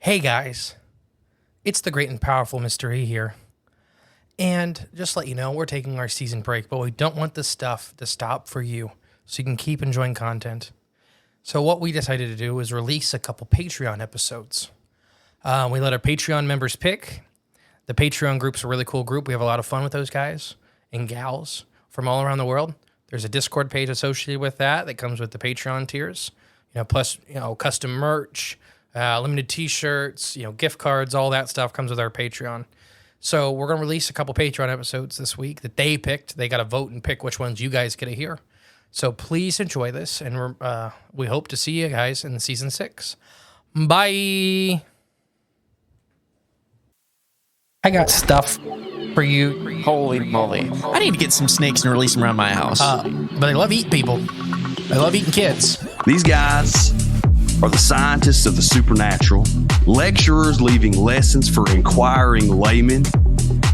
Hey guys, it's the great and powerful Mr. E here. And just to let you know, we're taking our season break, but we don't want this stuff to stop for you, so you can keep enjoying content. So what we decided to do was release a couple Patreon episodes. We let our Patreon members pick. The Patreon group's a really cool group. We have a lot of fun with those guys and gals from all around the world. There's a Discord page associated with that comes with the Patreon tiers. Plus custom merch, limited T-shirts, gift cards, all that stuff comes with our Patreon. So we're going to release a couple Patreon episodes this week that they picked. They got to vote and pick which ones you guys get to hear. So please enjoy this, and we hope to see you guys in season 6. Bye. I got stuff for you. Holy moly. I need to get some snakes and release them around my house. But they love eating people. They love eating kids. These guys are the scientists of the supernatural, lecturers leaving lessons for inquiring laymen.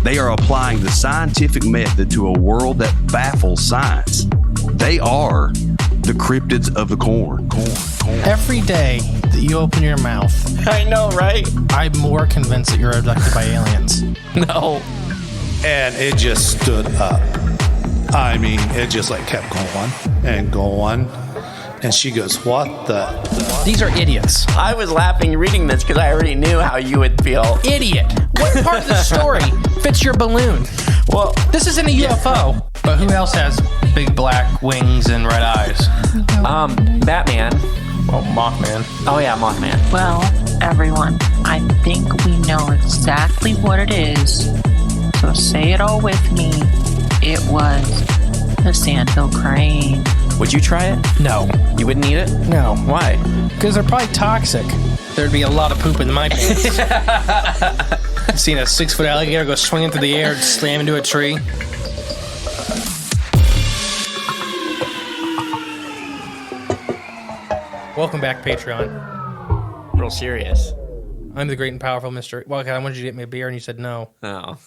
They are applying the scientific method to a world that baffles science. They are the cryptids of the corn. Every day that you open your mouth, I know, right? I'm more convinced that you're abducted by aliens. No. And it just stood up. I mean, it just kept going and going. And she goes, what the? These are idiots. I was laughing reading this because I already knew how you would feel. Idiot. What part of the story fits your balloon? Well, This isn't a UFO. But who else has big black wings and red eyes? Batman. Well, Mothman. Oh yeah, Mothman. Well, everyone, I think we know exactly what it is. So say it all with me. It was the sandhill crane. Would you try it? No. You wouldn't eat it? No. Why? Because they're probably toxic. There'd be a lot of poop in my pants. Seen a 6-foot alligator go swinging through the air and slam into a tree. Welcome back, Patreon. Real serious. I'm the great and powerful Mr. Well, I wanted you to get me a beer, and you said no. Oh.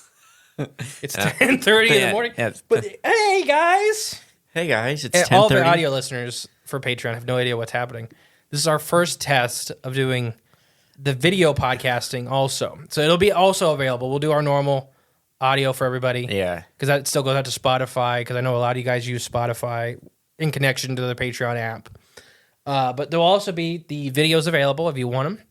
It's 10:30 in the morning. Yeah. But hey, guys! Hey guys, it's And 10:30. all the audio listeners for Patreon have no idea what's happening. This is our first test of doing the video podcasting also. So it'll be also available. We'll do our normal audio for everybody. Yeah. Because that still goes out to Spotify, because I know a lot of you guys use Spotify in connection to the Patreon app. But there'll also be the videos available if you want them.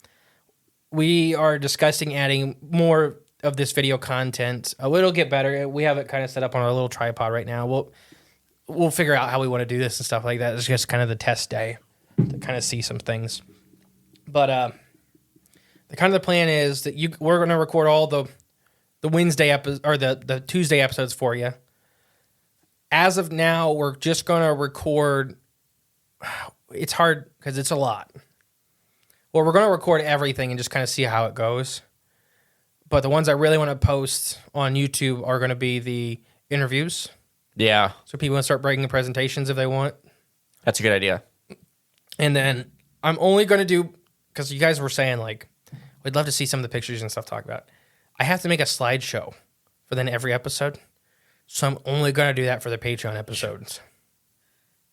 We are discussing adding more of this video content. It'll get better. We have it kind of set up on our little tripod right now. We'll figure out how we want to do this and stuff like that. It's just kind of the test day to kind of see some things. But the kind of the plan is that we're going to record all the Wednesday episodes or the Tuesday episodes for you. As of now, we're just going to record. It's hard because it's a lot. Well, we're going to record everything and just kind of see how it goes. But the ones I really want to post on YouTube are going to be the interviews. Yeah. So people can start breaking the presentations if they want. That's a good idea. And then I'm only going to do, because you guys were saying, we'd love to see some of the pictures and stuff talk about. I have to make a slideshow for then every episode. So I'm only going to do that for the Patreon episodes.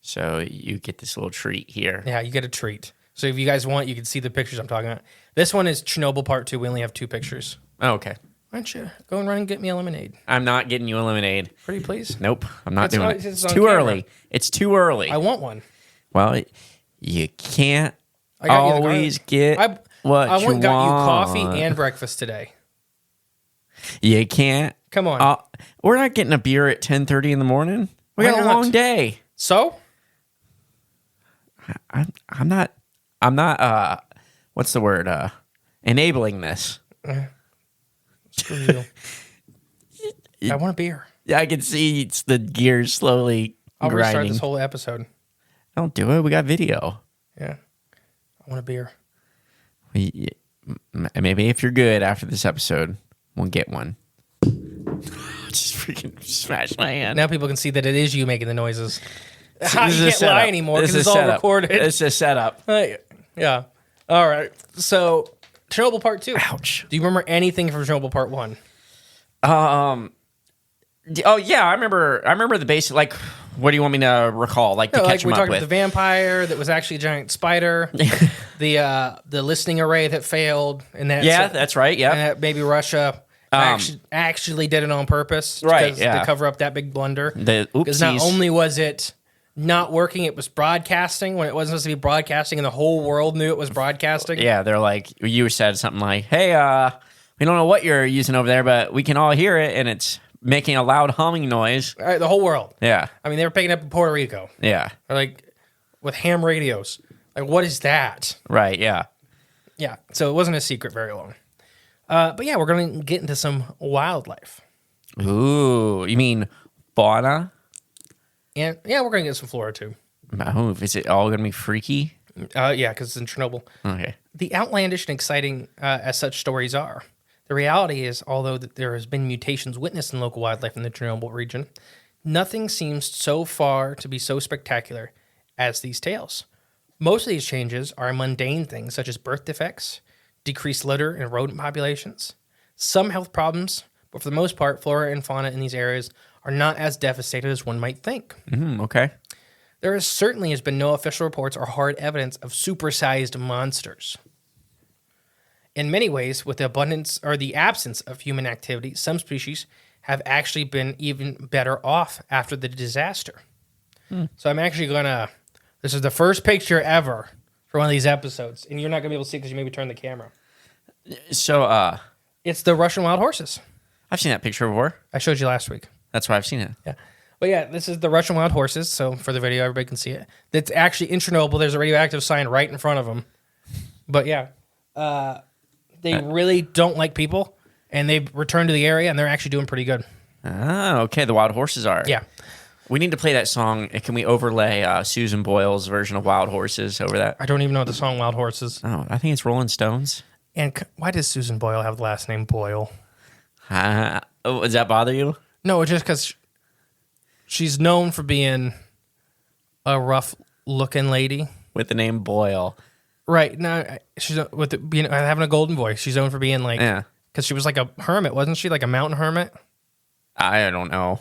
So you get this little treat here. Yeah, you get a treat. So if you guys want, you can see the pictures I'm talking about. This one is Chernobyl Part 2. We only have 2 pictures. Oh, okay. Why don't you go and run and get me a lemonade? I'm not getting you a lemonade. Pretty please? Nope, I'm not doing it. it's It's on too camera. early. It's too early. I want one. Well, you can't I got you the always garlic. get what I you went and got you want. coffee and breakfast today. You can't. Come on. We're not getting a beer at 10:30 in the morning. We Why got a not? long day. So? I'm not. What's the word? Enabling this. Screw you. I want a beer. Yeah, I can see it's the gears slowly I'll restart grinding. this whole episode. Don't do it. We got video. Yeah. I want a beer. Maybe if you're good after this episode, we'll get one. Just freaking smash my hand. Now people can see that it is you making the noises. This You is a can't setup. lie anymore This because is it's all setup. recorded. It's a setup. Yeah. All right. So, Chernobyl Part 2. Ouch. Do you remember anything from Chernobyl Part 1? Oh yeah, I remember the basic. What do you want me to recall? Like to No, catch like we him up talked about with? the vampire that was actually a giant spider, the listening array that failed, and that That's right. and Yeah. that maybe Russia actually did it on purpose, Right, because yeah. to cover up that big blunder. The Because not oopsies. only was it not working, it was broadcasting when it wasn't supposed to be broadcasting, and the whole world knew it was broadcasting. Yeah, they're like, you said something like, hey, we don't know what you're using over there, but we can all hear it, and it's making a loud humming noise. All right, the whole world. Yeah. I mean, they were picking up in Puerto Rico, Yeah. like with ham radios. Like, what is that? Right. Yeah. Yeah, so it wasn't a secret very long. But yeah, we're going to get into some wildlife. Ooh, you mean fauna? And yeah, we're going to get some flora too. Oh, is it all going to be freaky? Yeah, because it's in Chernobyl. Okay. The outlandish and exciting as such stories are, the reality is, although that there has been mutations witnessed in local wildlife in the Chernobyl region, nothing seems so far to be so spectacular as these tales. Most of these changes are mundane things such as birth defects, decreased litter in rodent populations, some health problems, but for the most part, flora and fauna in these areas are not as devastated as one might think. Okay. There certainly has been no official reports or hard evidence of supersized monsters. In many ways, with the abundance or the absence of human activity, some species have actually been even better off after the disaster. So I'm actually gonna. This is the first picture ever for one of these episodes, and you're not gonna be able to see because you maybe turn the camera. So, It's the Russian wild horses. I've seen that picture before. I showed you last week. That's why I've seen it. Yeah. But yeah, this is the Russian wild horses. So for the video, everybody can see it. That's actually in Chernobyl. There's a radioactive sign right in front of them. But yeah, they really don't like people, and they've returned to the area, and they're actually doing pretty good. Oh, okay. The wild horses are. Yeah. We need to play that song. Can we overlay Susan Boyle's version of Wild Horses over that? I don't even know the song Wild Horses. Oh, I think it's Rolling Stones. And why does Susan Boyle have the last name Boyle? Oh, does that bother you? No, it's just because she's known for being a rough-looking lady. With the name Boyle. Right. No, she's with having a golden voice. She's known for being like, Yeah. because she was like a hermit, wasn't she? Like a mountain hermit. I don't know.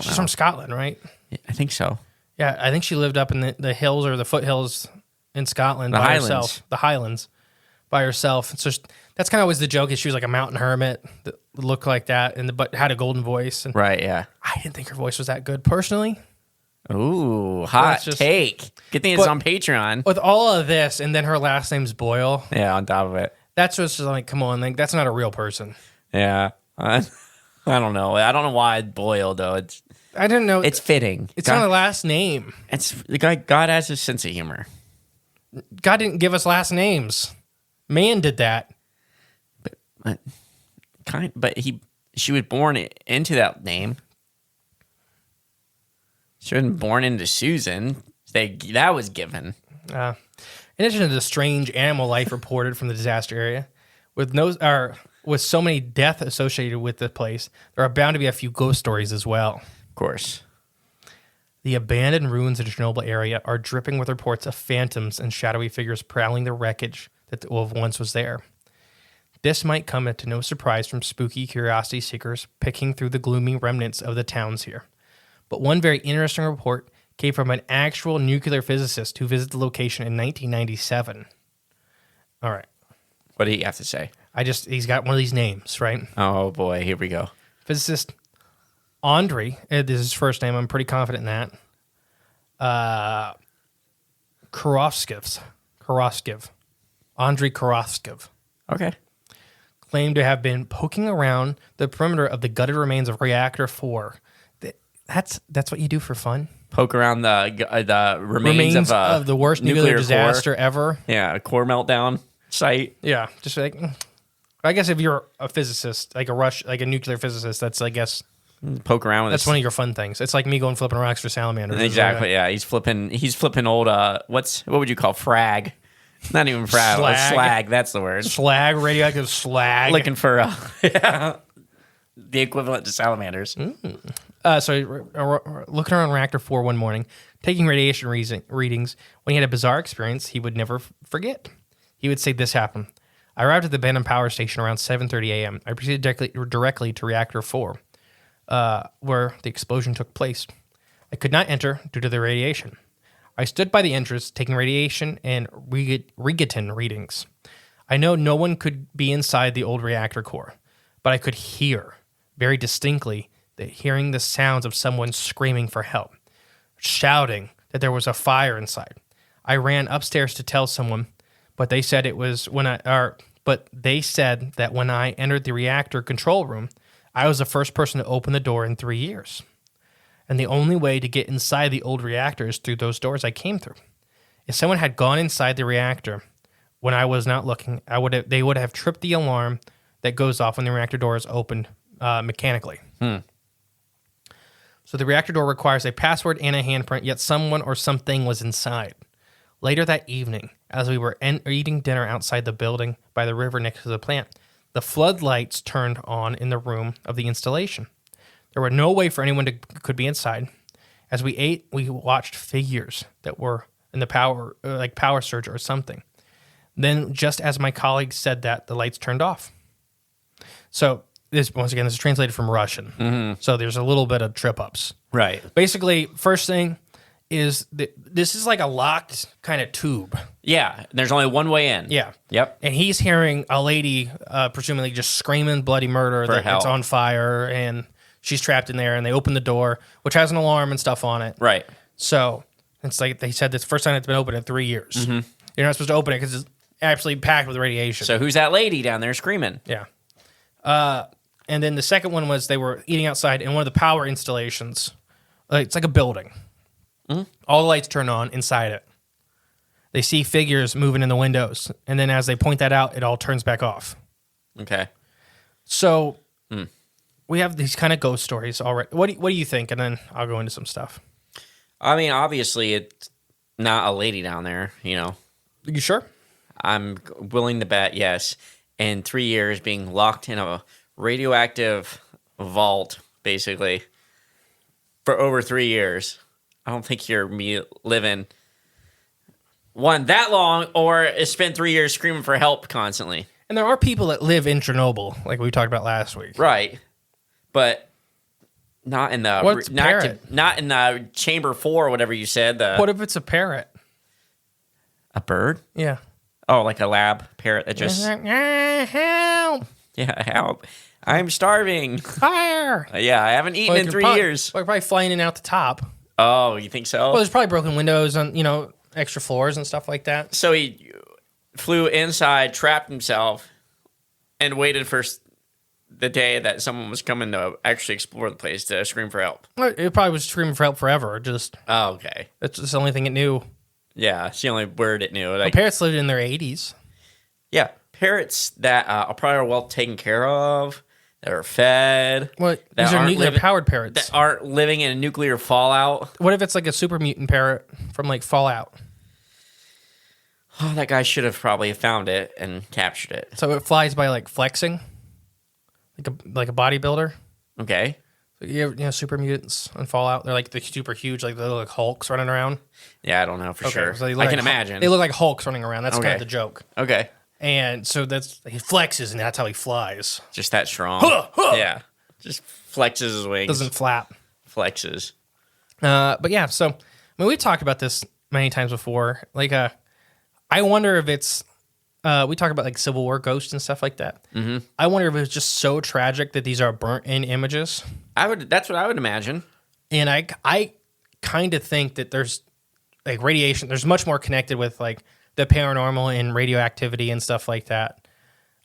She's from Scotland, right? I think so. Yeah, I think she lived up in the hills or the foothills in Scotland by herself. The Highlands by herself. So that's kind of always the joke, is she was like a mountain hermit that looked like that, but had a golden voice. And Right, yeah. I didn't think her voice was that good personally. Ooh, hot take. Good thing it's on Patreon. With all of this, and then her last name's Boyle. Yeah, on top of it. That's just like, come on, like that's not a real person. Yeah. I don't know. I don't know why Boyle, though. I didn't know. It's fitting. It's not a last name. It's the guy. God has a sense of humor. God didn't give us last names. Man did that. But she was born into that name. She wasn't born into Susan. That was given. In addition to the strange animal life reported from the disaster area, with so many deaths associated with the place, there are bound to be a few ghost stories as well. Of course. The abandoned ruins of the Chernobyl area are dripping with reports of phantoms and shadowy figures prowling the wreckage that once was there. This might come to no surprise from spooky curiosity seekers picking through the gloomy remnants of the towns here. But one very interesting report came from an actual nuclear physicist who visited the location in 1997. All right. What do you have to say? He's got one of these names, right? Oh, boy. Here we go. Physicist Andrei, this is his first name, I'm pretty confident in that. Korofskiv. Andrei Korofskiv. Okay. Claimed to have been poking around the perimeter of the gutted remains of Reactor 4. That's what you do for fun? Poke around the remains of the worst nuclear disaster ever. Yeah, a core meltdown site. Yeah, just like, I guess if you're a physicist, like a nuclear physicist, that's, I guess, poke around with. That's one of your fun things. It's like me going flipping rocks for salamanders. Exactly. Yeah, he's flipping old. What would you call frag? Not even frag. Slag. That's the word. Slag, radioactive slag. Looking for the equivalent to salamanders. So looking around Reactor 4 one morning, taking radiation readings, when he had a bizarre experience he would never forget. He would say this happened. I arrived at the abandoned power station around 7:30 a.m. I proceeded directly to Reactor 4, where the explosion took place. I could not enter due to the radiation. I stood by the entrance taking radiation and Rigetin readings. I know no one could be inside the old reactor core, but I could hear very distinctly hearing the sounds of someone screaming for help, shouting that there was a fire inside. I ran upstairs to tell someone, but they said that when I entered the reactor control room, I was the first person to open the door in 3 years. And the only way to get inside the old reactor is through those doors I came through. If someone had gone inside the reactor when I was not looking, they would have tripped the alarm that goes off when the reactor door is opened mechanically. So the reactor door requires a password and a handprint, yet someone or something was inside. Later that evening, as we were eating dinner outside the building by the river next to the plant, the floodlights turned on in the room of the installation. There were no way for anyone could be inside. As we ate, we watched figures that were in the power surge or something. Then, just as my colleague said that, the lights turned off. So this is translated from Russian. So there's a little bit of trip ups. Right. Basically, first thing is this is like a locked kind of tube. Yeah. There's only one way in. Yeah. Yep. And he's hearing a lady, presumably just screaming bloody murder For that help. it's on fire and she's trapped in there. And they open the door, which has an alarm and stuff on it. Right. So it's like they said, this first time it's been open in 3 years. You're not supposed to open it because it's absolutely packed with radiation. So who's that lady down there screaming? Yeah. And then the second one was they were eating outside in one of the power installations. It's like a building. All the lights turn on inside it. They see figures moving in the windows. And then as they point that out, it all turns back off. Okay. So we have these kind of ghost stories already. What do you think? And then I'll go into some stuff. I mean, obviously, it's not a lady down there, you know. You sure? I'm willing to bet, yes. In 3 years, being locked in a radioactive vault, basically, for over 3 years. I don't think you're living that long or spend 3 years screaming for help constantly. And there are people that live in Chernobyl, like we talked about last week. Right. But not in the What's parrot? Not in the chamber 4 or whatever you said. What if it's a parrot? A bird? Yeah. Oh, like a lab parrot that just Help! yeah, help. I'm starving. Fire! Yeah, I haven't eaten in 3 years. We're probably flying in out the top. Oh, you think so? Well, there's probably broken windows on, extra floors and stuff like that. So he flew inside, trapped himself, and waited for the day that someone was coming to actually explore the place to scream for help. Well, it probably was screaming for help forever. Oh, okay. That's just the only thing it knew. Yeah, it's the only word it knew. Well, parrots lived in their 80s. Yeah, parrots that are probably well taken care of, that are fed. Well, these are nuclear-powered parrots. That aren't living in a nuclear fallout. What if it's like a super mutant parrot from like Fallout? Oh, that guy should have probably found it and captured it. So it flies by like flexing, like a bodybuilder. Okay. So you know, super mutants on Fallout. They're like the super huge, like they look like Hulks running around. Yeah, I don't know for sure. So I can imagine. They look like Hulks running around. That's kind of the joke. Okay. And so he flexes, and that's how he flies. Just that strong. Yeah. Just flexes his wings. Doesn't flap. Flexes. But yeah, so I mean, we talked about this many times before. Like, I wonder if it's. We talk about like Civil War ghosts and stuff like that. Mm-hmm. I wonder if it's just so tragic that these are burnt-in images. That's what I would imagine. And I kind of think that there's like radiation. There's much more connected with like the paranormal and radioactivity and stuff like that.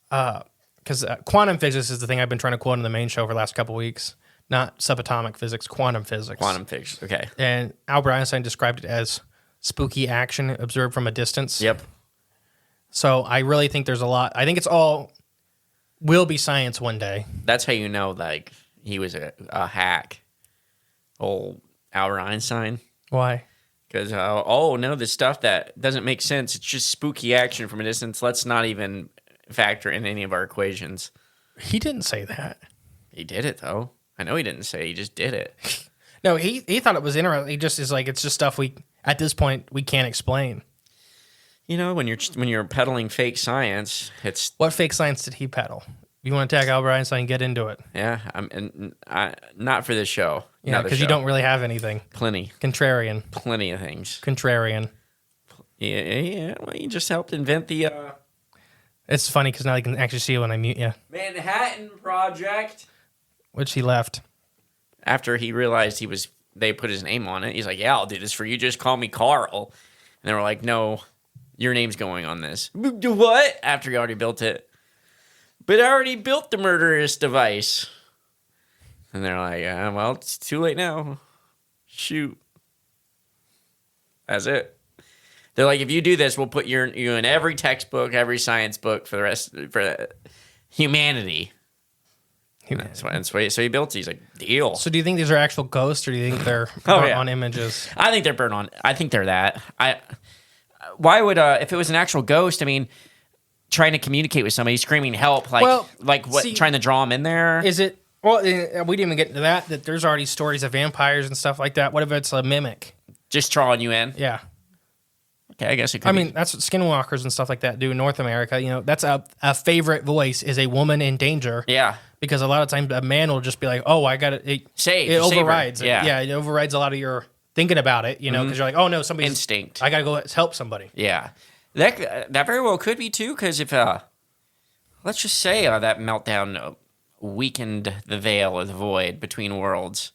Because quantum physics is the thing I've been trying to quote on the main show for the last couple of weeks. Not subatomic physics, quantum physics. Quantum physics, okay. And Albert Einstein described it as spooky action observed from a distance. Yep. So I really think there's a lot. I think it's all will be science one day. That's how you know, like, he was a hack. Old Albert Einstein. Why? Because, no, this stuff that doesn't make sense. It's just spooky action from a distance. Let's not even factor in any of our equations. He didn't say that. He did it, though. I know he didn't say it. He just did it. No, he thought it was interesting. He just is like, it's just stuff at this point, we can't explain. You know, when you're peddling fake science, it's... What fake science did he peddle? you want to attack Albert Einstein, get into it. Yeah, not for this show. Yeah, because you don't really have anything. Plenty Contrarian. of things. Contrarian. Yeah. Well, you just helped invent the It's funny because now I can actually see you when I mute you. Manhattan Project. Which he left. After he realized they put his name on it, he's like, "Yeah, I'll do this for you. Just call me Carl." And they were like, "No, your name's going on this." What? After he already built it. But I already built the murderous device. And they're like, well, it's too late now. Shoot. That's it. They're like, if you do this, we'll put you in every textbook, every science book for humanity. So he built it. He's like, deal. So do you think these are actual ghosts, or do you think they're on images? I think they're burnt on. I think they're that. Why would if it was an actual ghost? I mean, trying to communicate with somebody, screaming help, trying to draw them in there. Is it? Well, we didn't even get into that. That there's already stories of vampires and stuff like that. What if it's a mimic? Just drawing you in. Yeah. Okay, I guess it could. I mean, that's what skinwalkers and stuff like that do in North America. You know, that's a favorite voice is a woman in danger. Yeah. Because a lot of times a man will just be like, "Oh, I got it." It overrides. Yeah, it overrides a lot of your thinking about it. You know, because you're like, "Oh no, somebody's instinct. I got to go help somebody." Yeah, that very well could be too. Because if let's just say that meltdown weakened the veil or the void between worlds.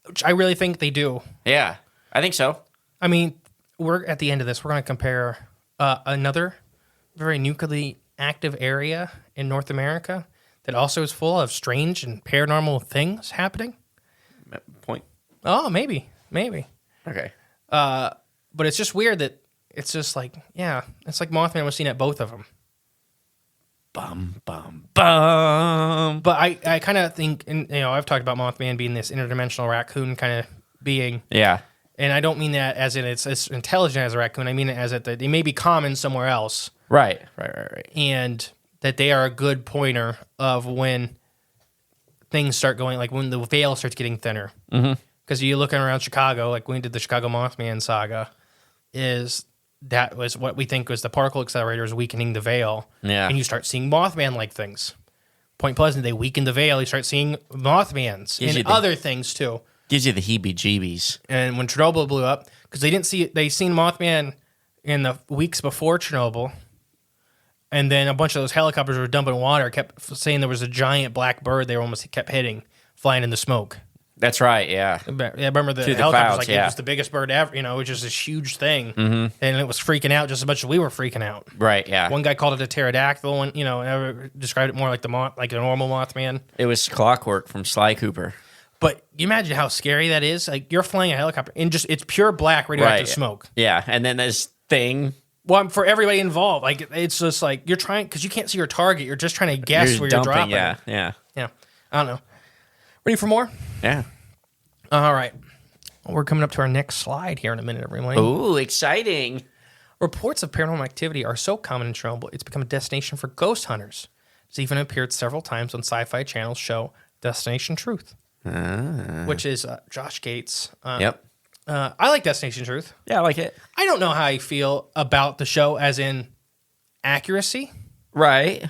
Which I really think they do. Yeah, I think so. I mean, we're at the end of this. We're going to compare another very nuclearly active area in North America that also is full of strange and paranormal things happening. Point. Oh, maybe. Okay. But it's just weird that it's just like, yeah, it's like Mothman was seen at both of them. Bum, bum, bum. But I kind of think, and I've talked about Mothman being this interdimensional raccoon kind of being. Yeah. And I don't mean that as in it's as intelligent as a raccoon. I mean it as that they may be common somewhere else. Right. And that they are a good pointer of when things start going, like when the veil starts getting thinner. Because you looking around Chicago, like when we did the Chicago Mothman saga, that was what we think was the particle accelerators weakening the veil. Yeah. And you start seeing Mothman-like things. Point Pleasant, they weaken the veil. You start seeing Mothmans and other things too. Gives you the heebie-jeebies. And when Chernobyl blew up, because they seen Mothman in the weeks before Chernobyl, and then a bunch of those helicopters were dumping water, kept saying there was a giant black bird they almost kept hitting, flying in the smoke. That's right, yeah. I remember the helicopters, it was the biggest bird ever, it was just this huge thing. And it was freaking out just as much as we were freaking out. Right, yeah. One guy called it a pterodactyl, and described it more like like a normal Mothman. It was clockwork from Sly Cooper. But you imagine how scary that is. Like you're flying a helicopter and it's pure black radioactive smoke. Yeah, and then this thing. Well, for everybody involved, like it's just like you're trying because you can't see your target. You're just trying to guess where you're dropping. Yeah. I don't know. Ready for more? Yeah. All right. We're coming up to our next slide here in a minute, everyone. Ooh, exciting! Reports of paranormal activity are so common in Chernobyl, it's become a destination for ghost hunters. It's even appeared several times on Sci-Fi Channel's show Destination Truth. Which is Josh Gates. Yep. I like Destination Truth. Yeah, I like it. I don't know how I feel about the show as in accuracy. Right.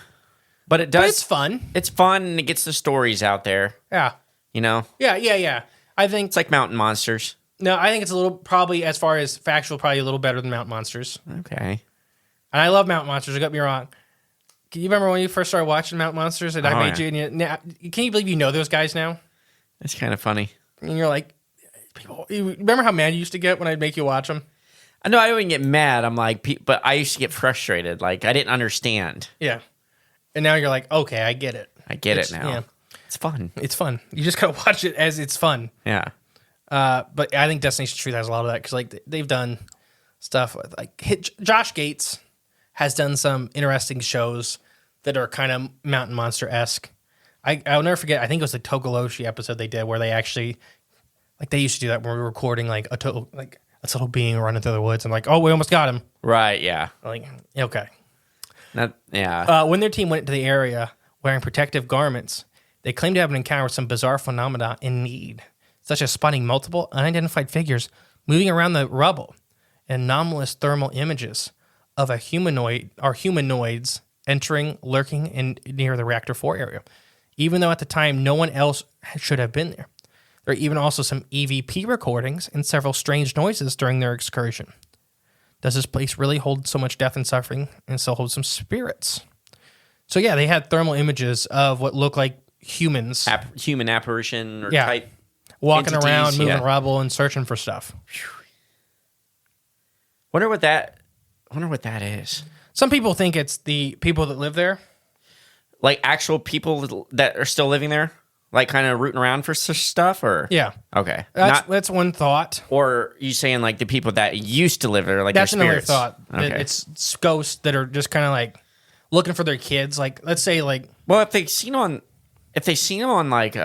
But it does. But it's fun. It's fun and it gets the stories out there. Yeah. Yeah. I think it's like Mountain Monsters. No, I think it's a little, probably as far as factual, probably a little better than Mountain Monsters. Okay. And I love Mountain Monsters, don't get me wrong. Can you remember when you first started watching Mountain Monsters and I made you, can you believe you know those guys now? It's kind of funny. And you're like, you remember how mad you used to get when I'd make you watch them? I know I wouldn't get mad. I'm like, but I used to get frustrated. Like, I didn't understand. Yeah. And now you're like, okay, I get it. I get it now. Yeah. It's fun. It's fun. You just gotta watch it as it's fun. Yeah. But I think Destination Truth has a lot of that because like they've done stuff with, like Josh Gates has done some interesting shows that are kind of Mountain Monster-esque. I'll never forget. I think it was the Togoloshi episode they did where they actually, like, they used to do that when we were recording like a total being running through the woods and like, oh, we almost got him. Right. Yeah. Like, okay. Yeah. When their team went into the area wearing protective garments, they claimed to have an encounter with some bizarre phenomena in need, such as spotting multiple unidentified figures moving around the rubble and anomalous thermal images of humanoids lurking near the Reactor 4 area, even though at the time no one else should have been there. There are even also some EVP recordings and several strange noises during their excursion. Does this place really hold so much death and suffering and still hold some spirits? So yeah, they had thermal images of what looked like humans. Human apparition or Yeah. type. Walking entities, around, moving yeah. rubble, and searching for stuff. Wonder what that is. Some people think it's the people that live there. Like actual people that are still living there? Like kind of rooting around for stuff or? Yeah. Okay. That's one thought. Or you saying like the people that used to live there, like That's their another spirits? thought. That Okay. it's ghosts that are just kind of like looking for their kids. Like, let's say like Well, if they seen them on like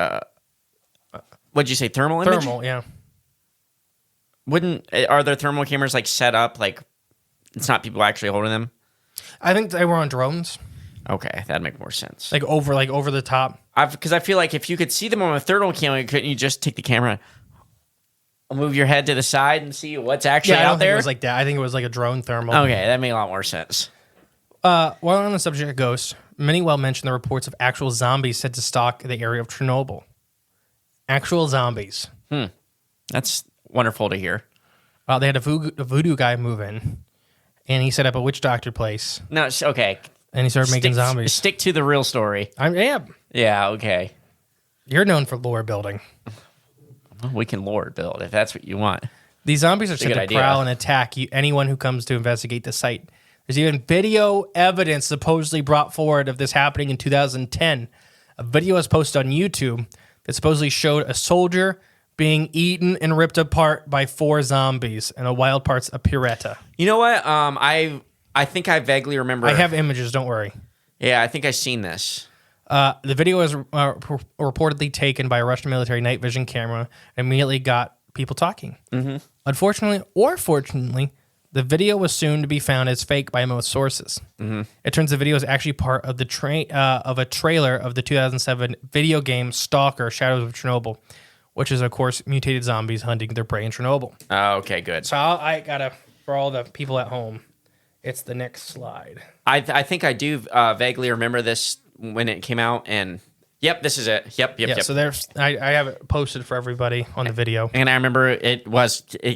what'd you say, thermal image? thermal, yeah. Are there thermal cameras like set up like it's not people actually holding them? I think they were on drones, Okay, that'd make more sense. like over the top. Because I feel like if you could see them on a thermal camera, couldn't you just take the camera, move your head to the side, and see what's actually Yeah, I don't out think there? it was like that. I think it was like a drone thermal. Okay, that made a lot more sense. While on the subject of ghosts, many well mentioned the reports of actual zombies said to stalk the area of Chernobyl. Actual zombies. That's wonderful to hear. They had a voodoo guy move in, and he set up a witch doctor place, No, okay. and he started making zombies. Stick to the real story. Yeah, Okay. you're known for lore building. Well, we can lore build if that's what you want. These zombies are a set good to idea. prowl and attack anyone who comes to investigate the site. There's even video evidence supposedly brought forward of this happening in 2010. A video was posted on YouTube that supposedly showed a soldier being eaten and ripped apart by 4 zombies in a wild parts of Piretta. You know what? I think I vaguely remember. I have images, don't worry. Yeah, I think I've seen this. The video was reportedly taken by a Russian military night vision camera and immediately got people talking. Mm-hmm. Unfortunately, or fortunately, the video was soon to be found as fake by most sources. Mm-hmm. It turns the video is actually part of of a trailer of the 2007 video game Stalker: Shadows of Chernobyl, which is, of course, mutated zombies hunting their prey in Chernobyl. Oh, okay, good. So I gotta, for all the people at home, it's the next slide. I think I do vaguely remember this when it came out, and yep, this is it. Yep. So there's, I have it posted for everybody on the video. And I remember it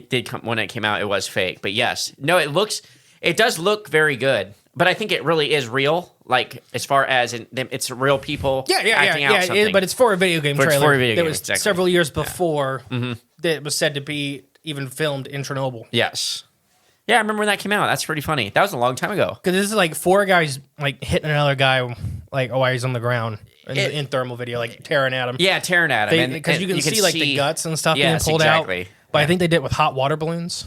did come when it came out. It was fake, but yes, no, it does look very good. But I think it really is real. Like as far as it's real people. Acting out something. But it's for a video game trailer. for a video that game, was exactly. several years before that it was said to be even filmed in Chernobyl. Yes. Yeah, I remember when that came out. That's pretty funny. That was a long time ago. Because this is like 4 guys like hitting another guy like while he's on the ground in thermal video, like tearing at him. Yeah, tearing at him. Because you can see like the guts and stuff being pulled exactly. out. But I think they did it with hot water balloons.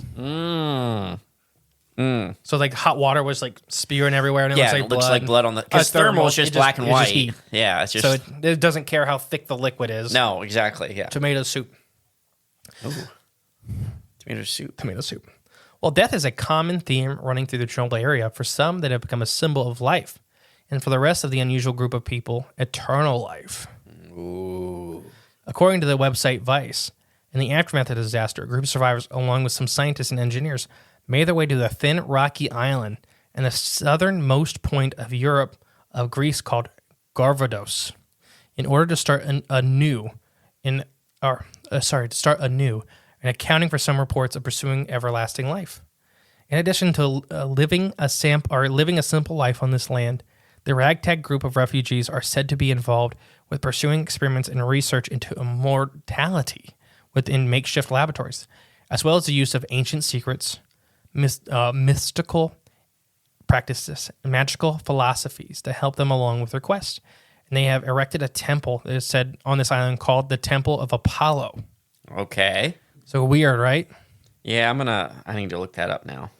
So like hot water was like spewing everywhere, and it Yeah, looks like it blood. looks like blood on the. Because thermal is just black and it's white. just heat. Yeah, it's just. So it doesn't care how thick the liquid is. No, exactly. Yeah. Tomato soup. Tomato soup. Tomato soup. Well, death is a common theme running through the Chernobyl area for some that have become a symbol of life, and for the rest of the unusual group of people, eternal life. Ooh. According to the website Vice, in the aftermath of the disaster, a group of survivors, along with some scientists and engineers, made their way to the thin, rocky island in the southernmost point of Europe of Greece called Garvados, in order to start anew, and accounting for some reports of pursuing everlasting life. In addition to living a simple life on this land, the ragtag group of refugees are said to be involved with pursuing experiments and research into immortality within makeshift laboratories, as well as the use of ancient secrets, mystical practices, and magical philosophies to help them along with their quest. And they have erected a temple that is said on this island called the Temple of Apollo. Okay. So weird, right? Yeah, I need to look that up now,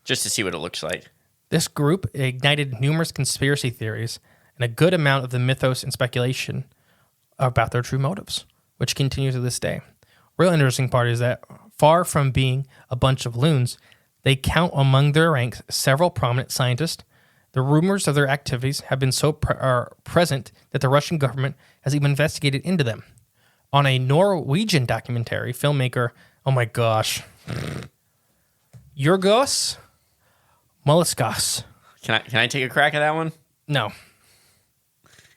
just to see what it looks like. This group ignited numerous conspiracy theories and a good amount of the mythos and speculation about their true motives, which continue to this day. Real interesting part is that far from being a bunch of loons, they count among their ranks several prominent scientists. The rumors of their activities have been so present that the Russian government has even investigated into them. On a Norwegian documentary, filmmaker, oh my gosh, Yorgos Molluskas. Can I take a crack at that one? No.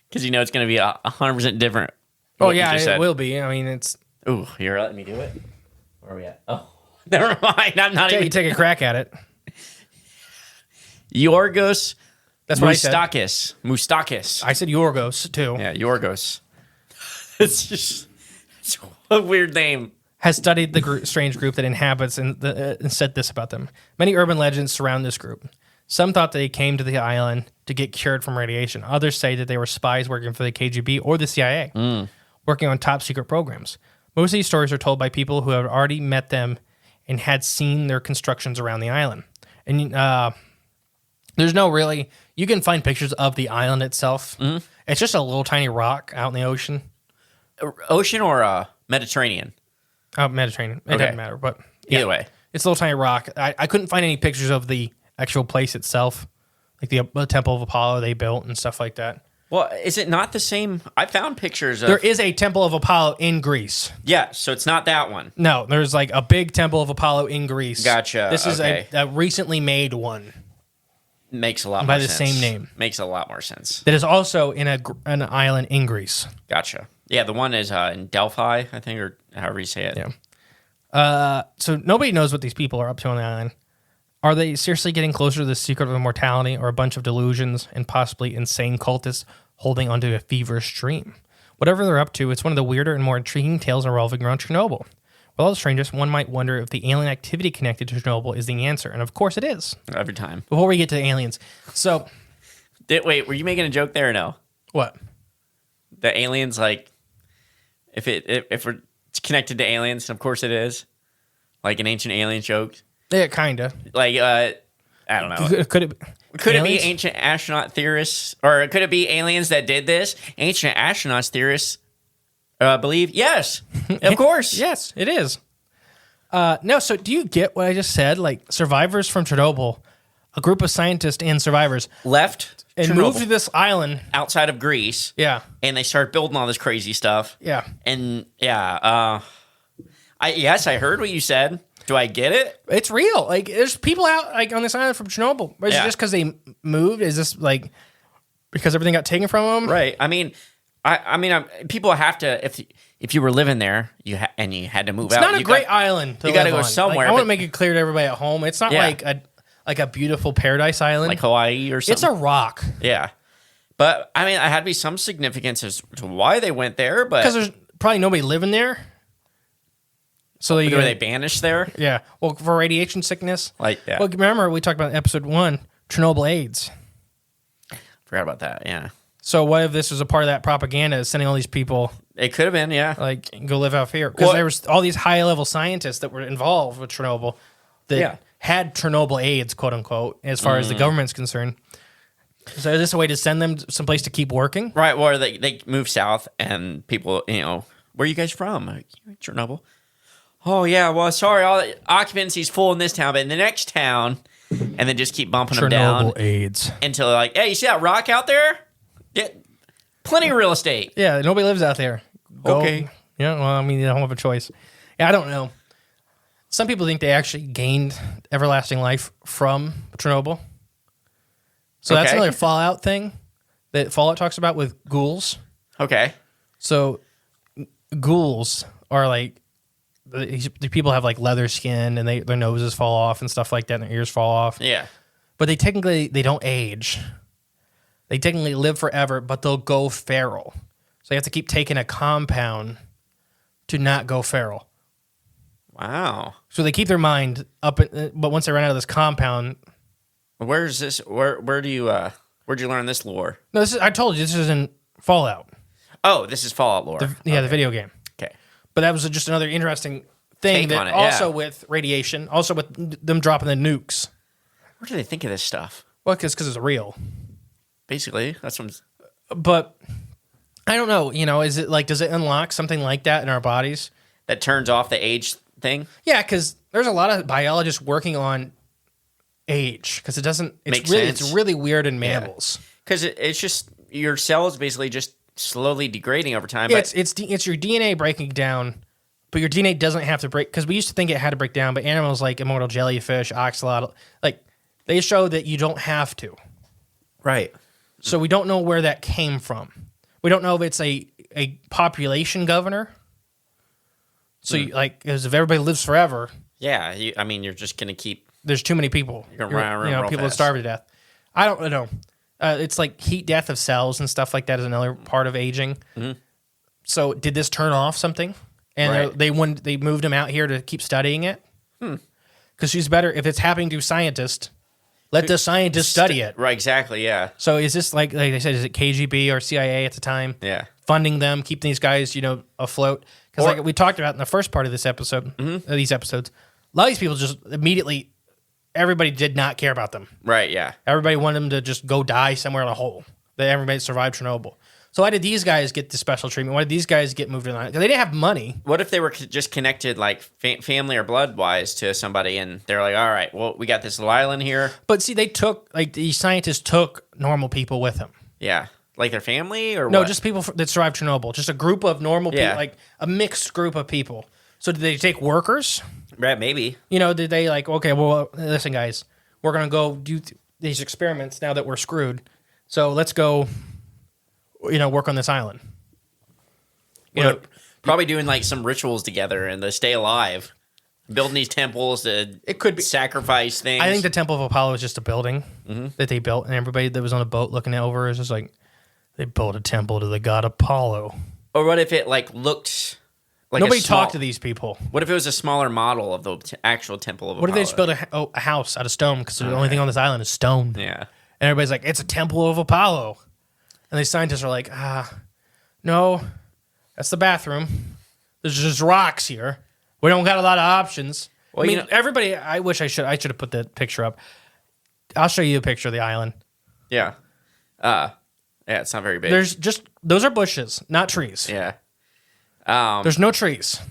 Because you know it's going to be 100% different. Oh, what you yeah, just it said. will be. I mean, it's... Ooh, you're letting me do it? Where are we at? Oh, never mind. I'm not You even... take a crack at it. Yorgos That's what I said. Moustakis. I said Yorgos, too. Yeah, Yorgos. It's a weird name. Has studied the strange group that inhabits and said this about them. Many urban legends surround this group. Some thought they came to the island to get cured from radiation. Others say that they were spies working for the KGB or the CIA, working on top secret programs. Most of these stories are told by people who have already met them and had seen their constructions around the island. And there's no really... You can find pictures of the island itself. Mm-hmm. It's just a little tiny rock out in the ocean. Ocean or Mediterranean? Mediterranean. It doesn't matter, but... Yeah. Either way. It's a little tiny rock. I couldn't find any pictures of the actual place itself, like the Temple of Apollo they built and stuff like that. Well, is it not the same? I found pictures of... There is a Temple of Apollo in Greece. Yeah, so it's not that one. No, there's like a big Temple of Apollo in Greece. Gotcha. This is okay. a recently made one. Makes a lot by more the sense. same name. Makes a lot more sense. That is also in an island in Greece. Gotcha. Yeah, the one is in Delphi, I think, or however you say it. Yeah. So nobody knows what these people are up to on the island. Are they seriously getting closer to the secret of immortality, or a bunch of delusions and possibly insane cultists holding onto a feverish dream? Whatever they're up to, it's one of the weirder and more intriguing tales revolving around Chernobyl. With all the strangest, one might wonder if the alien activity connected to Chernobyl is the answer, and of course it is. Every time. Before we get to the aliens, so... Wait, were you making a joke there or no? What? The aliens, like, if it's connected to aliens, of course it is. Like an ancient alien joke. Yeah, kinda. Like, I don't know. Could it be ancient astronaut theorists? Or could it be aliens that did this? Ancient astronauts theorists believe? Yes, of course. Yes, it is. No, so do you get what I just said? Like, survivors from Chernobyl, a group of scientists and survivors Left and Chernobyl, moved to this island. outside of Greece. Yeah. And they started building all this crazy stuff. Yeah. And yeah, I heard what you said. Do I get it? It's real. Like, there's people out like on this island from Chernobyl. Is it just because they moved? Is this like because everything got taken from them? Right. I mean, people have to. If you were living there, you had to move out. It's not a great island. You got to live go on. somewhere. Like, I want to make it clear to everybody at home. It's not Yeah. like a beautiful paradise island, like Hawaii or something. It's a rock. Yeah. But I mean, I had to be some significance as to why they went there. But Because there's probably nobody living there. So were they banished there? Yeah. Well, for radiation sickness. Like, yeah. Well, remember we talked about in episode 1, Chernobyl AIDS. Forgot about that. Yeah. So what if this was a part of that propaganda, sending all these people It could have been. Yeah. like go live out here? Because Well- there was all these high level scientists that were involved with Chernobyl that had Chernobyl AIDS, quote unquote, as far as the government's concerned. So is this a way to send them someplace to keep working? Right. Well, they moved south, and people, where are you guys from? Like, Chernobyl. Oh yeah. Well, sorry, all the occupancy's full in this town, but in the next town, and then just keep bumping them down AIDS. until they're like, hey, you see that rock out there? Get plenty of real estate. Yeah, nobody lives out there. Go. Okay. Yeah, well, I mean, you don't have a choice. Yeah, I don't know. Some people think they actually gained everlasting life from Chernobyl. So that's Okay. another Fallout thing that Fallout talks about with ghouls. Okay. So ghouls are like, the people have like leather skin and their noses fall off and stuff like that and their ears fall off. Yeah. But they don't age. They technically live forever, but they'll go feral. So you have to keep taking a compound to not go feral. Wow. So they keep their mind up, but once they run out of this compound, Where's this? Where'd you learn this lore? no, I told you this is in Fallout. Oh, this is Fallout lore. The video game. Okay. But that was just another interesting thing Take that on it, also yeah. with radiation, also with them dropping the nukes. Where do they think of this stuff? Well, because it's real. Basically, that's what. But I don't know. Is it like, does it unlock something like that in our bodies? That turns off the age thing. Yeah, because there's a lot of biologists working on age because it doesn't. Makes It's sense. really weird in mammals. Because it's just your cells basically just slowly degrading over time. Yeah, But it's your DNA breaking down, but your DNA doesn't have to break because we used to think it had to break down. But animals like immortal jellyfish, oxalot, like they show that you don't have to. right. So we don't know where that came from. We don't know if it's a population governor. So, because if everybody lives forever, Yeah, you're just gonna keep. there's too many people. You're gonna run around real people fast. starve to death. I don't know. It's like heat death of cells and stuff like that is another part of aging. Mm-hmm. So, did this turn off something? And Right. they moved him out here to keep studying it? Because she's better if it's happening to scientists. Let the scientists study it. Right, exactly. Yeah, So is this like I said, is it KGB or CIA at the time? yeah. Funding them, keeping these guys, afloat. Because Or- like we talked about in the first part of this episode, these episodes, a lot of these people just immediately, everybody did not care about them. Right, yeah. Everybody wanted them to just go die somewhere in a hole. That everybody survived Chernobyl. So why did these guys get the special treatment? Why did these guys get moved on? Because they didn't have money. What if they were just connected, like family or blood wise, to somebody, and they're like, "All right, well, we got this little island here." But see, they took these scientists took normal people with them. Yeah, like their family or No, what? just people that survived Chernobyl. Just a group of normal Yeah. people, like a mixed group of people. So did they take workers? right, maybe. Did they okay, well, listen, guys, we're going to go do these experiments now that we're screwed. So let's go, work on this island. Probably doing like some rituals together and to stay alive, building these temples to It could be- sacrifice things. I think the Temple of Apollo is just a building that they built, and everybody that was on a boat looking over is just like, they built a temple to the god Apollo. or what if it like looked like Nobody talked to these people. What if it was a smaller model of the actual temple of What if Apollo? they just built a house out of stone? Because the only thing on this island is stone. Yeah, And everybody's like, it's a temple of Apollo. And these scientists are like, no, that's the bathroom. There's just rocks here. We don't got a lot of options. Well, everybody, I wish I should have put the picture up. I'll show you a picture of the island. yeah, it's not very big. Those are bushes, not trees. yeah. There's no trees.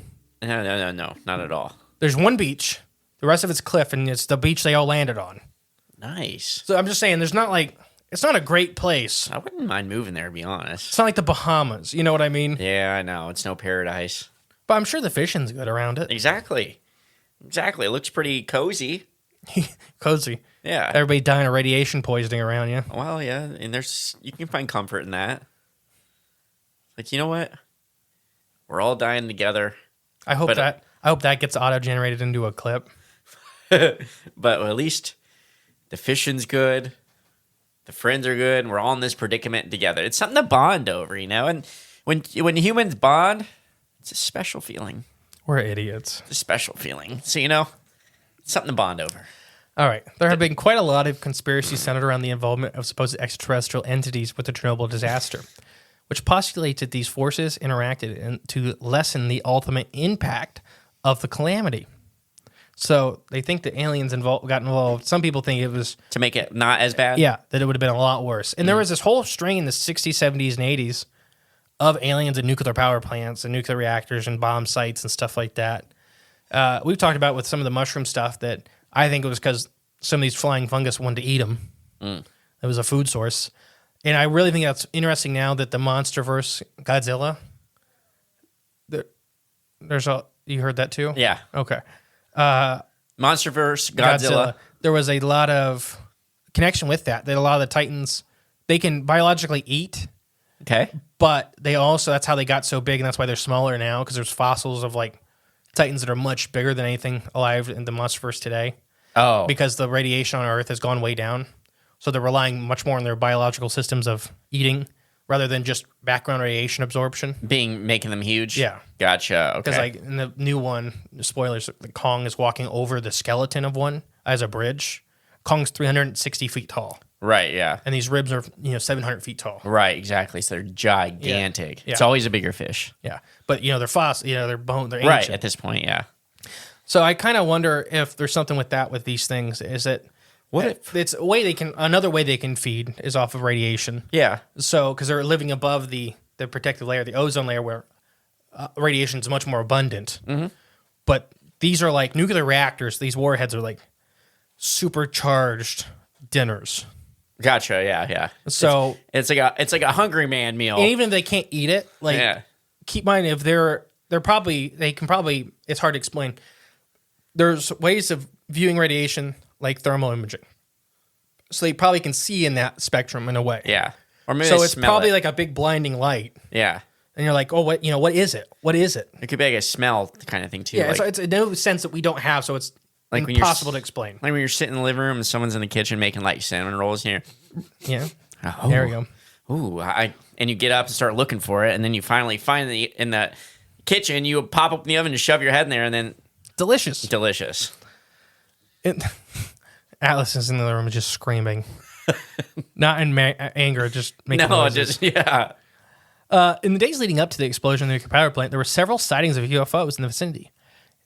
No, not at all. There's one beach. The rest of it's cliff, and it's the beach they all landed on. Nice. So I'm just saying, it's not a great place. I wouldn't mind moving there, to be honest. It's not like the Bahamas. You know what I mean? Yeah, I know. It's no paradise. But I'm sure the fishing's good around it. Exactly. It looks pretty cozy. Cozy. Yeah. Everybody dying of radiation poisoning around you. Well, yeah, and you can find comfort in that. Like, you know what? We're all dying together. I hope But- that gets auto-generated into a clip. But at least the fishing's good. The friends are good. And we're all in this predicament together. It's something to bond over, And when humans bond, it's a special feeling. We're idiots. It's a special feeling. So, it's something to bond over. All right. There have been quite a lot of conspiracies centered around the involvement of supposed extraterrestrial entities with the Chernobyl disaster, which postulates that these forces interacted to lessen the ultimate impact of the calamity. So they think that aliens got involved. Some people think it was... To make it not as bad? Yeah, that it would have been a lot worse. And there was this whole string in the 60s, 70s, and 80s of aliens and nuclear power plants and nuclear reactors and bomb sites and stuff like that. We've talked about with some of the mushroom stuff that I think it was because some of these flying fungus wanted to eat them. It was a food source. And I really think that's interesting now that the MonsterVerse Godzilla, you heard that too? Yeah. Okay. MonsterVerse, Godzilla. There was a lot of connection with that a lot of the Titans, they can biologically eat, Okay. but they also, that's how they got so big, and that's why they're smaller now, because there's fossils of like Titans that are much bigger than anything alive in the MonsterVerse today, Oh. because the radiation on Earth has gone way down. So they're relying much more on their biological systems of eating rather than just background radiation absorption. Making them huge? Yeah. Gotcha. Okay. Because like in the new one, spoilers, Kong is walking over the skeleton of one as a bridge. Kong's 360 feet tall, right, yeah. and these ribs are 700 feet tall. Right, exactly. So they're gigantic. Yeah. It's always a bigger fish. Yeah, but they're fossil. They're bone. They're Right, ancient. at this point, yeah. So I kind of wonder if there's something with these things. Is it What if- it's a way another way they can feed is off of radiation. Yeah. So because they're living above the protective layer, the ozone layer, where radiation is much more abundant. Mm-hmm. But these are like nuclear reactors. These warheads are like supercharged dinners. Gotcha, yeah. So It's like a Hungry Man meal. and even if they can't eat it, like Yeah. keep in mind if they're probably it's hard to explain. There's ways of viewing radiation like thermal imaging. so they probably can see in that spectrum in a way. Yeah. Or maybe So they it's smell probably it. like a big blinding light, Yeah. and you're like, oh, what is it? What is it? It could be like a smell kind of thing too. Yeah, like, so it's a no sense that we don't have, so it's Like when you're impossible to explain. like when you're sitting in the living room and someone's in the kitchen making like cinnamon rolls and Yeah, you're, there we go. Ooh, and you get up and start looking for it, and then you finally find it in the kitchen. You pop up in the oven to shove your head in there, and then Delicious. delicious. Atlas is in the room just screaming, not in anger, just making No, noises. just yeah. In the days leading up to the explosion of the nuclear power plant, there were several sightings of UFOs in the vicinity,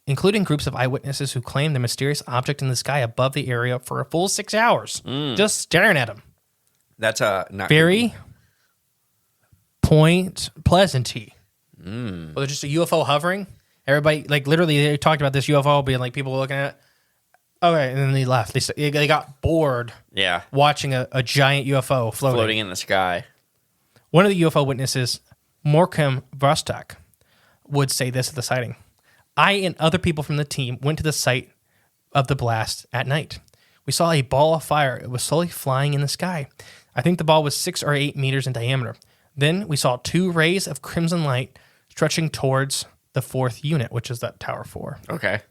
including groups of eyewitnesses who claimed the mysterious object in the sky above the area for a full 6 hours, just staring at them. That's not Very point pleasanty. Well, there's just a UFO hovering. Everybody, like literally, they talked about this UFO being like people were looking at it. Okay, and then they left. They got bored yeah watching a giant UFO floating in the sky. One of the UFO witnesses, Morcom Vostok, would say this at the sighting. I and other people from the team went to the site of the blast at night. We saw a ball of fire. It was slowly flying in the sky. I think the ball was 6 or 8 meters in diameter. Then we saw 2 rays of crimson light stretching towards the 4th unit, which is that Tower 4. Okay.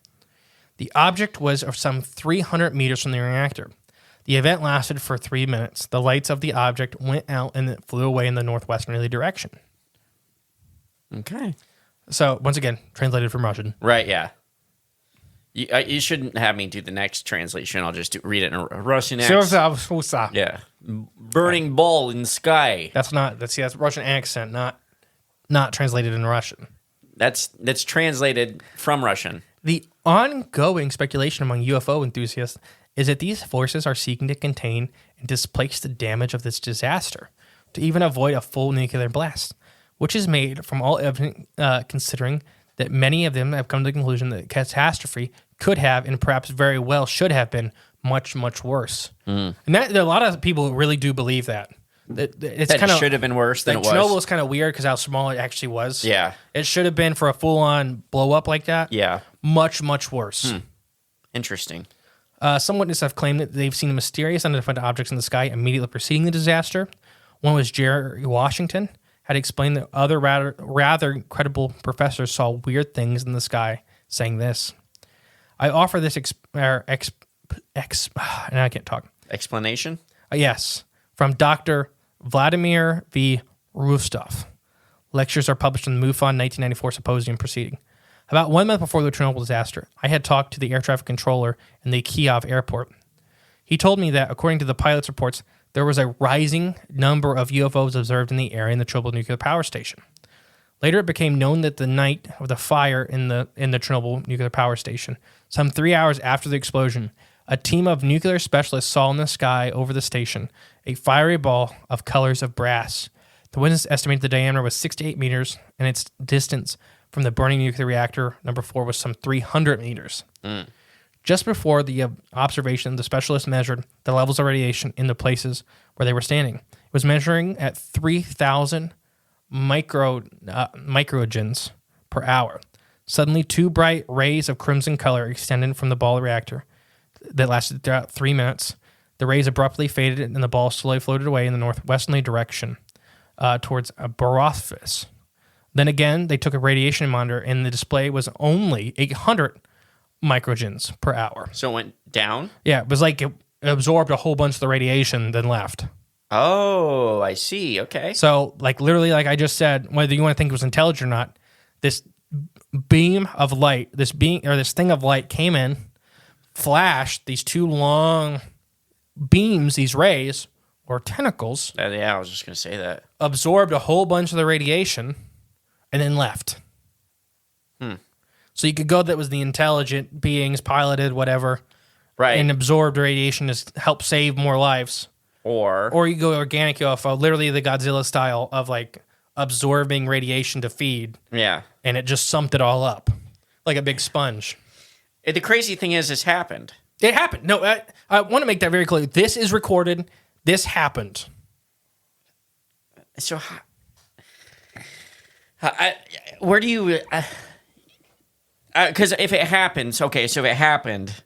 The object was of some 300 meters from the reactor. The event lasted for 3 minutes. The lights of the object went out and it flew away in the northwesterly direction. Okay. So, once again, translated from Russian. Right. Yeah. You shouldn't have me do the next translation. I'll just read it in a Russian accent. Yeah. Burning ball in the sky. That's Russian accent, not translated in Russian. That's translated from Russian. The ongoing speculation among UFO enthusiasts is that these forces are seeking to contain and displace the damage of this disaster to even avoid a full nuclear blast, which is made from all evidence considering that many of them have come to the conclusion that the catastrophe could have and perhaps very well should have been much, much worse. And that a lot of people really do believe that. It's That kind of should have been worse than like it was. Chernobyl is kind of weird because how small it actually was. Yeah. It should have been for a full-on blow-up like that. Yeah. Much, much worse. Interesting. Some witnesses have claimed that they've seen mysterious unidentified objects in the sky immediately preceding the disaster. One was Jerry Washington, had explained that other rather credible professors saw weird things in the sky, saying this. I offer this now I can't talk. Explanation? Yes, from Dr. Vladimir V. Rustov. Lectures are published in the MUFON 1994 Symposium Proceeding. About 1 month before the Chernobyl disaster, I had talked to the air traffic controller in the Kyiv airport. He told me that, according to the pilot's reports, there was a rising number of UFOs observed in the area in the Chernobyl nuclear power station. Later, it became known that the night of the fire in the Chernobyl nuclear power station, some 3 hours after the explosion, a team of nuclear specialists saw in the sky over the station a fiery ball of colors of brass. The witness estimated the diameter was 6 to 8 meters, and its distance from the burning nuclear reactor number 4 was some 300 meters. Just before the observation, the specialists measured the levels of radiation in the places where they were standing. It was measuring at 3,000 microgens per hour. Suddenly, 2 bright rays of crimson color extended from the ball reactor that lasted throughout 3 minutes. The rays abruptly faded, and the ball slowly floated away in the northwesterly direction towards Borovets. Then again, they took a radiation monitor, and the display was only 800 microgens per hour. So it went down? Yeah, it was like it absorbed a whole bunch of the radiation, then left. Oh, I see. Okay. So, like literally, like I just said, whether you want to think it was intelligent or not, this beam of light, this thing of light came in, flashed these 2 long beams, these rays or tentacles, Yeah, I was just going to say that. absorbed a whole bunch of the radiation, and then left. So you could go that was the intelligent beings piloted whatever, Right. and absorbed radiation to help save more lives. Or you go organic UFO, literally the Godzilla style of like absorbing radiation to feed, yeah. and it just sumped it all up like a big sponge. The crazy thing is, this happened. It happened. No, I want to make that very clear. This is recorded. This happened. So, where do you... Because if it happens, okay, so if it happened,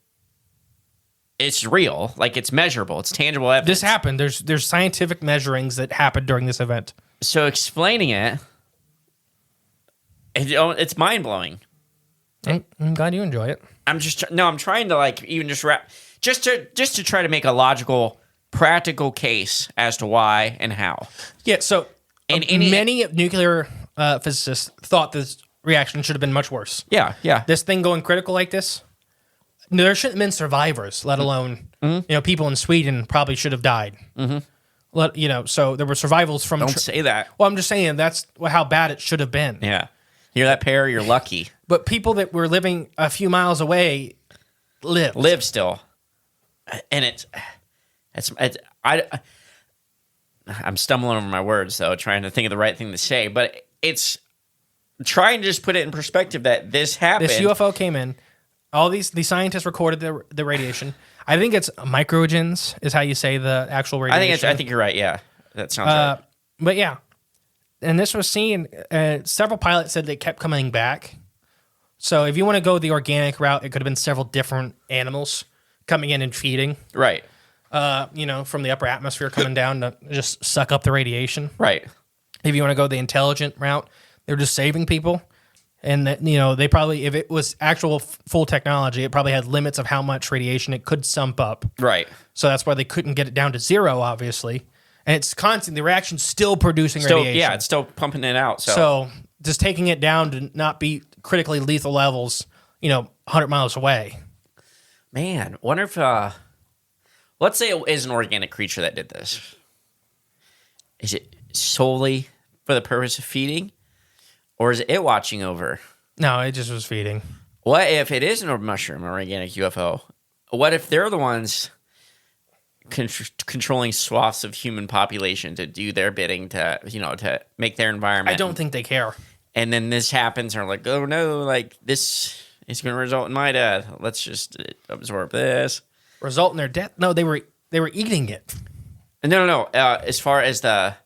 it's real. Like, it's measurable. It's tangible evidence. This happened. There's scientific measurings that happened during this event. So explaining it's mind-blowing. I'm glad you enjoy it. I'm trying to like even just just to try to make a logical, practical case as to why and how. Yeah, so And many nuclear physicists thought this reaction should have been much worse. Yeah. This thing going critical like this, there shouldn't have been survivors, let alone people in Sweden probably should have died. So there were survivals from. Don't say that. Well, I'm just saying that's how bad it should have been. Yeah. You're that pair, you're lucky. But people that were living a few miles away lived. Live still. And I'm stumbling over my words, though, trying to think of the right thing to say. But it's trying to just put it in perspective that this happened. This UFO came in. All the scientists recorded the radiation. I think it's microgens is how you say the actual radiation. I think you're right. Yeah, that sounds right. But yeah, and this was seen. Several pilots said they kept coming back. So if you want to go the organic route, it could have been several different animals coming in and feeding. Right. From the upper atmosphere coming down to just suck up the radiation. Right. If you want to go the intelligent route, they're just saving people. And that, they probably, if it was actual full technology, it probably had limits of how much radiation it could sump up. Right. So that's why they couldn't get it down to zero, obviously. And it's constant. The reaction's still producing radiation. Yeah, it's still pumping it out. So just taking it down to not be critically lethal levels, 100 miles away. Man, wonder if, let's say it is an organic creature that did this. Is it solely for the purpose of feeding? Or is it watching over? No, it just was feeding. What if it isn't a mushroom or organic UFO? What if they're the ones controlling swaths of human population to do their bidding to make their environment? I don't think they care. And then this happens, and they're like, oh no, like this is going to result in my death. Let's just absorb this. Result in their death? No, they were eating it. No. As far as the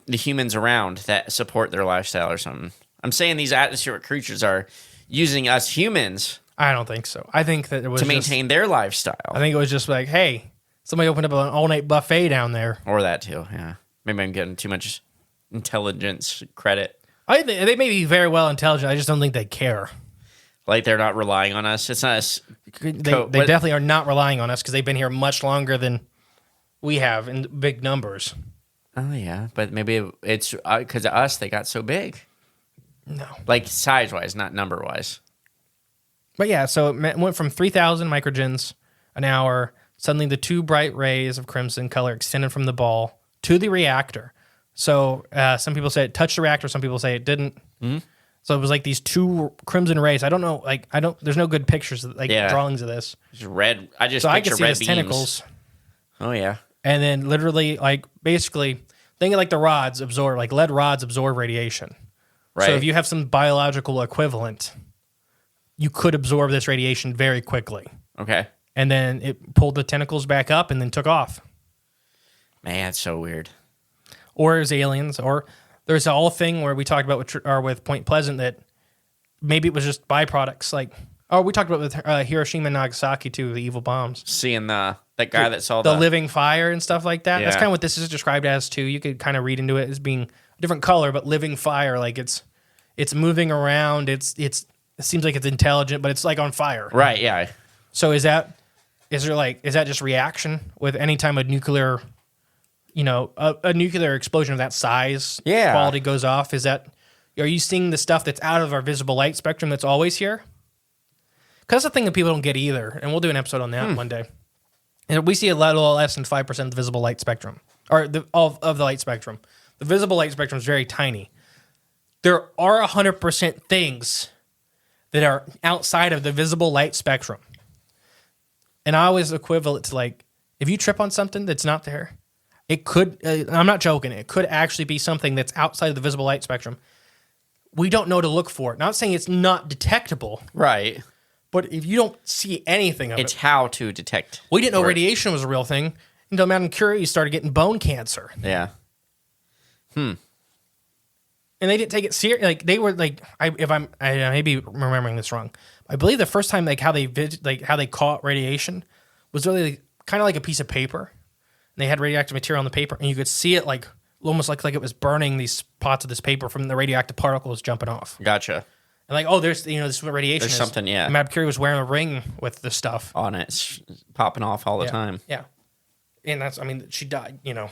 humans around that support their lifestyle or something. I'm saying these atmospheric creatures are using us humans. I don't think so. I think that it was to maintain their lifestyle. I think it was just like, hey, somebody opened up an all-night buffet down there. Or that too, yeah. Maybe I'm getting too much intelligence credit. They may be very well intelligent. I just don't think they care. Like they're not relying on us. It's not us. They definitely are not relying on us because they've been here much longer than we have in big numbers. Oh, yeah. But maybe it's because of us, they got so big. No. Like size-wise, not number-wise. But yeah, so it went from 3,000 microgens an hour. Suddenly the two bright rays of crimson color extended from the ball to the reactor. So some people say it touched the reactor. Some people say it didn't. Mm-hmm. So it was like these two crimson rays. I don't know. There's no good pictures, drawings of this. It's red. I picture red see beams. Tentacles. Oh, yeah. And then literally, basically, think of the rods absorb, lead rods absorb radiation. Right. So if you have some biological equivalent, you could absorb this radiation very quickly. Okay. And then it pulled the tentacles back up and then took off. Man, it's so weird. Or as aliens, or there's a whole thing where we talked about with Point Pleasant that maybe it was just byproducts. We talked about with Hiroshima and Nagasaki too, the evil bombs. Seeing that guy that saw the living fire and stuff like that. Yeah. That's kind of what this is described as too. You could kind of read into it as being a different color, but living fire, it's moving around. It seems like it's intelligent, but it's on fire. Right. Yeah. So is that just reaction with any time a nuclear, a nuclear explosion of that size, quality goes off? Are you seeing the stuff that's out of our visible light spectrum that's always here? Because that's the thing that people don't get either, and we'll do an episode on that one day. And we see a little less than 5% of the visible light spectrum, or of the light spectrum. The visible light spectrum is very tiny. There are 100% things that are outside of the visible light spectrum. And I always equivalent to if you trip on something that's not there, it could, I'm not joking, it could actually be something that's outside of the visible light spectrum. We don't know to look for it. Not saying it's not detectable. Right. But if you don't see anything of it's how to detect. We didn't know radiation was a real thing until Madame Curie started getting bone cancer. Yeah. And they didn't take it serious. They were I may be remembering this wrong. I believe the first time how they caught radiation was really kind of like a piece of paper. And they had radioactive material on the paper, and you could see it like almost like it was burning these pots of this paper from the radioactive particles jumping off. Gotcha. And like, oh, there's this is what radiation There's is. something, yeah. And Matt Curie was wearing a ring with this stuff On it, it's popping off all the yeah. time. Yeah, and she died. A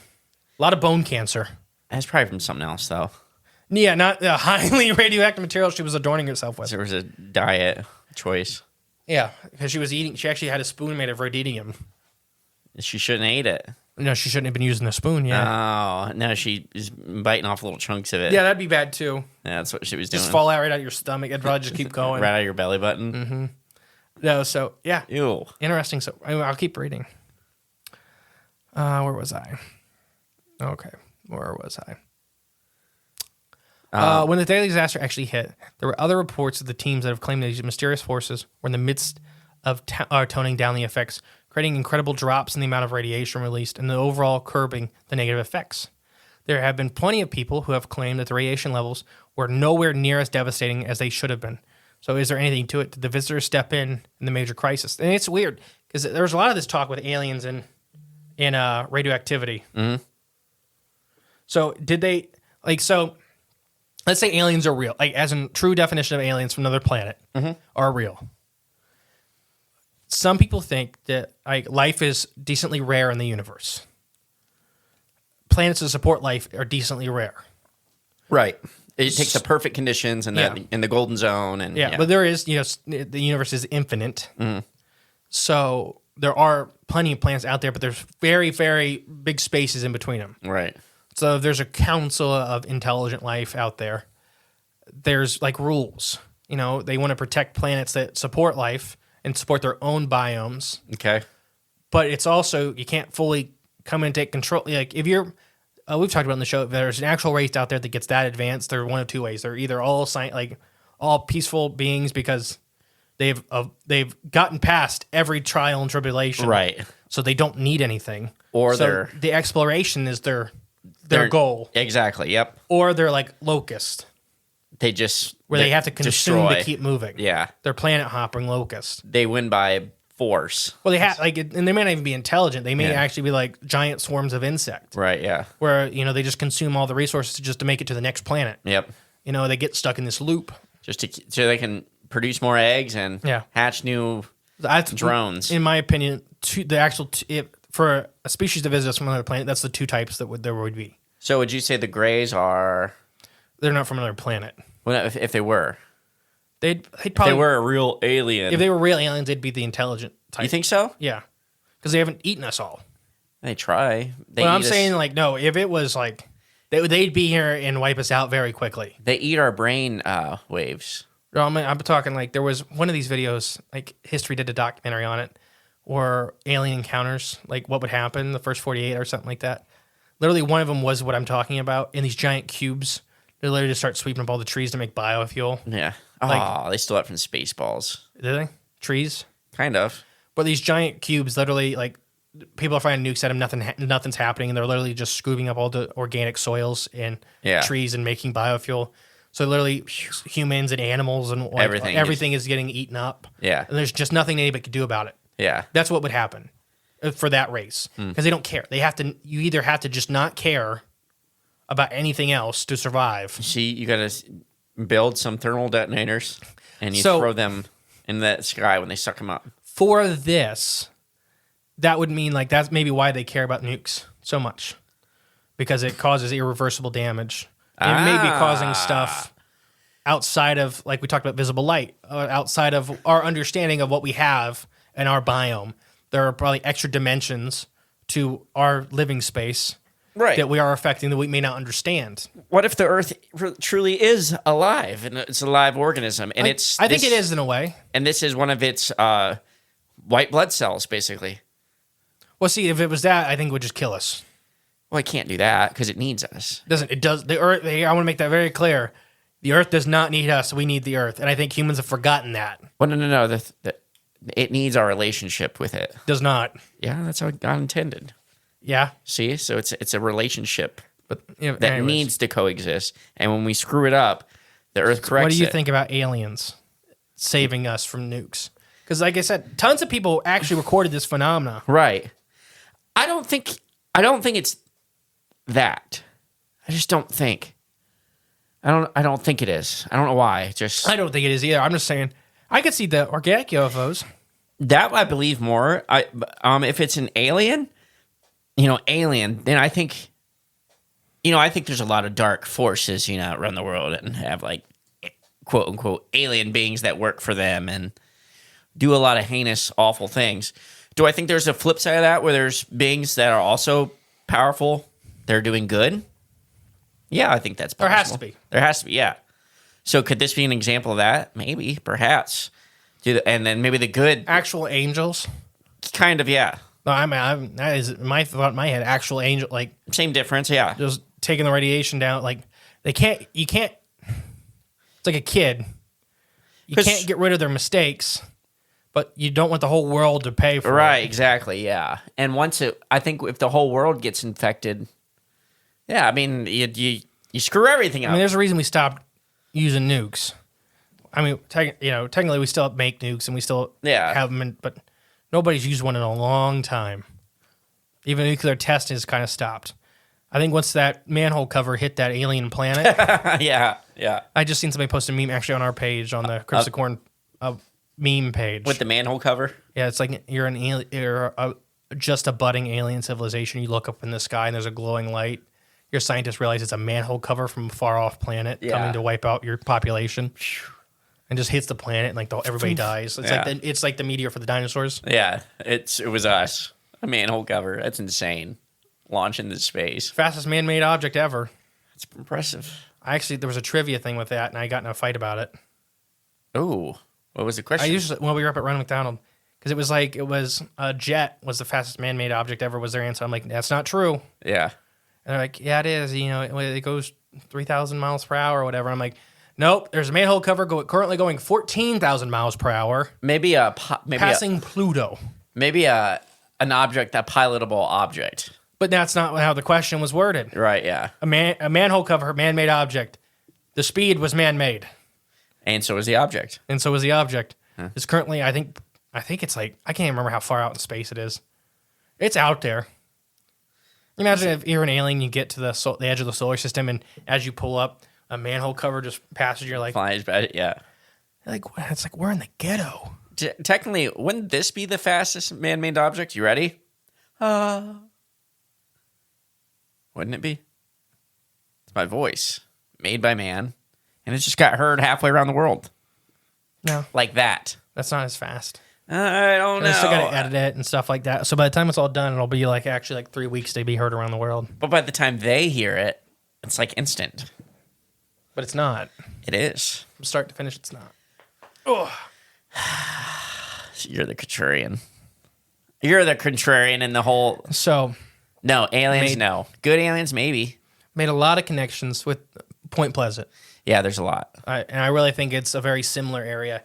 lot of bone cancer. That's probably from something else, though. Yeah, not the highly radioactive material she was adorning herself with. There was a diet choice. Yeah, because she was eating. She actually had a spoon made of rhodium. She shouldn't have ate it. No, she shouldn't have been using the spoon. Yeah. Oh, no, she is biting off little chunks of it. Yeah, that'd be bad too. Yeah, that's what she was doing. Just fall out right out of your stomach. It'd probably just keep going. Right out of your belly button. Mm-hmm. No, so yeah. Ew. Interesting. So I'll keep reading. Where was I? Okay, where was I? When the daily disaster actually hit, there were other reports of the teams that have claimed these mysterious forces were in the midst of toning down the effects, creating incredible drops in the amount of radiation released and the overall curbing the negative effects. There have been plenty of people who have claimed that the radiation levels were nowhere near as devastating as they should have been. So is there anything to it? Did the visitors step in the major crisis? And it's weird because there was a lot of this talk with aliens and radioactivity. Mm-hmm. So did they so let's say aliens are real, like as in true definition of aliens from another planet are real. Some people think that life is decently rare in the universe. Planets that support life are decently rare. Right. It takes the perfect conditions and Yeah. in the golden zone. And Yeah, but there is, the universe is infinite. So there are plenty of planets out there, but there's very, very big spaces in between them. Right. So if there's a council of intelligent life out there, there's like rules. They want to protect planets that support life and support their own biomes. Okay. But it's also, you can't fully come in and take control. Like if you're, we've talked about in the show, if there's an actual race out there that gets that advanced, they're one of two ways. They're either all all peaceful beings because they've gotten past every trial and tribulation. Right. So they don't need anything. Or so the exploration is their goal. Exactly. Yep. Or they're like locust, They just where they have to consume destroy. to keep moving. Yeah. They're planet hopping locusts. They win by force. Well, they have and they may not even be intelligent. They may Yeah. actually be like giant swarms of insect, Right. Yeah. where they just consume all the resources just to make it to the next planet. Yep. They get stuck in this loop. So they can produce more eggs and Yeah. hatch new drones. In my opinion, for a species to visit us from another planet, that's the two types there would be. So would you say the Greys are? They're not from another planet. Well, if they were, They'd if probably they were a real alien. if they were real aliens, they'd be the intelligent type. You think so? Yeah, because they haven't eaten us all. They try. They But I'm eat us- saying no. If it was they'd be here and wipe us out very quickly. they eat our brain waves. No, I'm talking there was one of these videos, History did a documentary on it, or alien encounters, what would happen the first 48 or something like that. Literally, one of them was what I'm talking about. In these giant cubes, they literally just start sweeping up all the trees to make biofuel. Yeah. They stole it from Spaceballs. Did they? Trees? Kind of. But these giant cubes, literally, people are finding nukes at them. Nothing's happening, and they're literally just scooping up all the organic soils and trees and making biofuel. So literally, humans and animals and everything is getting eaten up. Yeah. And there's just nothing anybody could do about it. Yeah. That's what would happen for that race, because they don't care. You either have to just not care about anything else to survive. See, you got to build some thermal detonators, and you throw them in the sky when they suck them up. For this, that would mean that's maybe why they care about nukes so much, because it causes irreversible damage. It may be causing stuff outside of, we talked about visible light, outside of our understanding of what we have in our biome. There are probably extra dimensions to our living space that we are affecting that we may not understand. What if the Earth truly is alive and it's a live organism? And I think it is in a way. And this is one of its white blood cells, basically. Well, see, if it was that, I think it would just kill us. Well, it can't do that because it needs us. It does. The Earth. I want to make that very clear. The Earth does not need us. We need the Earth, and I think humans have forgotten that. Well, no. It needs our relationship with it. Does not. Yeah, that's how God intended. Yeah. See, so it's a relationship, but that anyways. needs to coexist. And when we screw it up, the Earth corrects it. What do you think about aliens saving us from nukes? Because, like I said, tons of people actually recorded this phenomena. Right. I don't think it's that. I just don't think. I don't think it is. I don't know why. I don't think it is either. I'm just saying I could see the organic UFOs. That I believe more. If it's an alien, then I think there's a lot of dark forces, around the world and have like quote unquote alien beings that work for them and do a lot of heinous, awful things. Do I think there's a flip side of that where there's beings that are also powerful? They're doing good. Yeah, I think that's possible. There has to be, yeah. So could this be an example of that? Maybe, perhaps. And then maybe the good... Actual angels? Kind of, yeah. No, that is my thought in my head. Actual angel, like... Same difference, yeah. Just taking the radiation down. Like, you can't... It's like a kid. You can't get rid of their mistakes, but you don't want the whole world to pay for it. Right, exactly, yeah. And I think if the whole world gets infected... Yeah, I mean, you screw everything up. I mean, there's a reason we stopped using nukes. I mean, technically we still make nukes and we still have them, but nobody's used one in a long time. Even nuclear testing has kind of stopped. I think once that manhole cover hit that alien planet. yeah. I just seen somebody post a meme actually on our page, on the Cryptids of Corn meme page. With the manhole cover? Yeah, it's like you're just a budding alien civilization. You look up in the sky and there's a glowing light. Your scientists realize it's a manhole cover from a far-off planet coming to wipe out your population, and just hits the planet, and like everybody dies. It's like the meteor for the dinosaurs. Yeah, it was us. A manhole cover. That's insane. Launch into space. Fastest man-made object ever. It's impressive. There was a trivia thing with that, and I got in a fight about it. Oh, what was the question? We were up at Ronald McDonald, because it was a jet was the fastest man-made object ever was their answer. I'm like, that's not true. Yeah. And they're like, yeah, it is. It goes 3,000 miles per hour or whatever. I'm like, nope. There's a manhole cover currently going 14,000 miles per hour. Maybe passing Pluto. Maybe an object, a pilotable object. But that's not how the question was worded. Right. Yeah. A manhole cover, man-made object. The speed was man-made, and so was the object. It's currently, I think it's like, I can't even remember how far out in space it is. It's out there. Imagine if you're an alien, you get to the edge of the solar system, and as you pull up, a manhole cover just passes. You're like, flies by, yeah. It's like we're in the ghetto. Technically, wouldn't this be the fastest man-made object? You ready? Wouldn't it be? It's my voice, made by man, and it just got heard halfway around the world. No, like that. That's not as fast. I don't know. I still got to edit it and stuff like that. So by the time it's all done, it'll be like 3 weeks to be heard around the world. But by the time they hear it, it's like instant. But it's not. It is. From start to finish, it's not. Oh. You're the contrarian. You're the contrarian in the whole. So. No, aliens, no. Good aliens, maybe. Made a lot of connections with Point Pleasant. Yeah, there's a lot. And I really think it's a very similar area.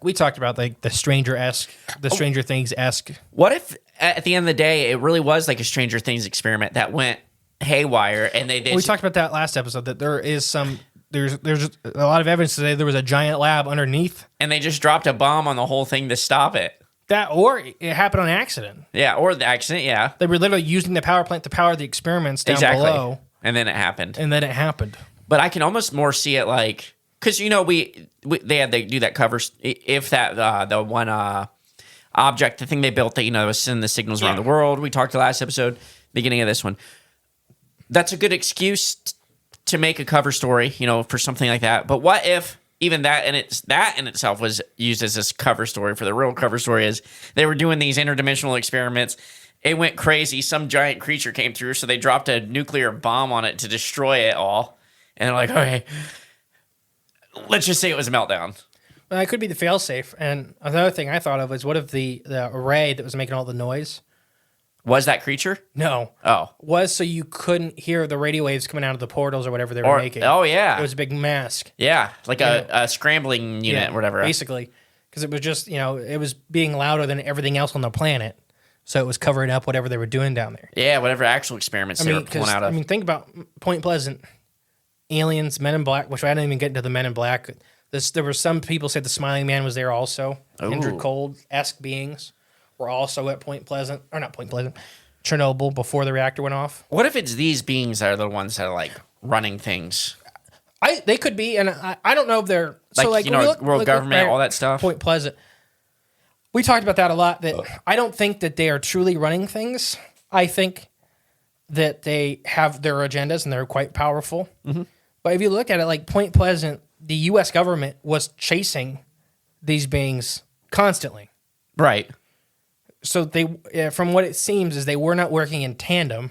We talked about like the Stranger Things-esque. What if at the end of the day it really was like a Stranger Things experiment that went haywire and they did? We talked about that last episode, that there's a lot of evidence today there was a giant lab underneath, and they just dropped a bomb on the whole thing to stop it. That, or it happened on accident. Yeah, or the accident. Yeah, they were literally using the power plant to power the experiments down below, and then it happened. But I can almost more see it like. Because, they had to do that cover. If that, the one object, the thing they built that, was sending the signals around the world. We talked the last episode, beginning of this one. That's a good excuse to make a cover story, for something like that. But what if even that in itself was used as this cover story? For the real cover story is they were doing these interdimensional experiments. It went crazy. Some giant creature came through, so they dropped a nuclear bomb on it to destroy it all. And they're like, okay. Let's just say it was a meltdown. Well, it could be the failsafe. And another thing I thought of was, what if the array that was making all the noise was that creature? No. Oh. Was so you couldn't hear the radio waves coming out of the portals or whatever they were making. Oh, yeah. It was a big mask. Yeah, like a scrambling unit or whatever. Basically. Because it was just, it was being louder than everything else on the planet. So it was covering up whatever they were doing down there. Yeah, whatever actual experiments they were pulling out of. Think about Point Pleasant. Aliens, Men in Black, which I didn't even get into the Men in Black. There were some people said the Smiling Man was there also. Indrid Ooh. Cold-esque beings were also at Point Pleasant, or not Point Pleasant, Chernobyl before the reactor went off. What if it's these beings that are the ones that are like running things? They could be, and I don't know if they're Like, so like you know, world government, right, all that stuff? Point Pleasant. We talked about that a lot. That I don't think that they are truly running things. I think that they have their agendas and they're quite powerful. Mm-hmm. But if you look at it, like Point Pleasant, the U.S. government was chasing these beings constantly. Right. So they, from what it seems, is they were not working in tandem.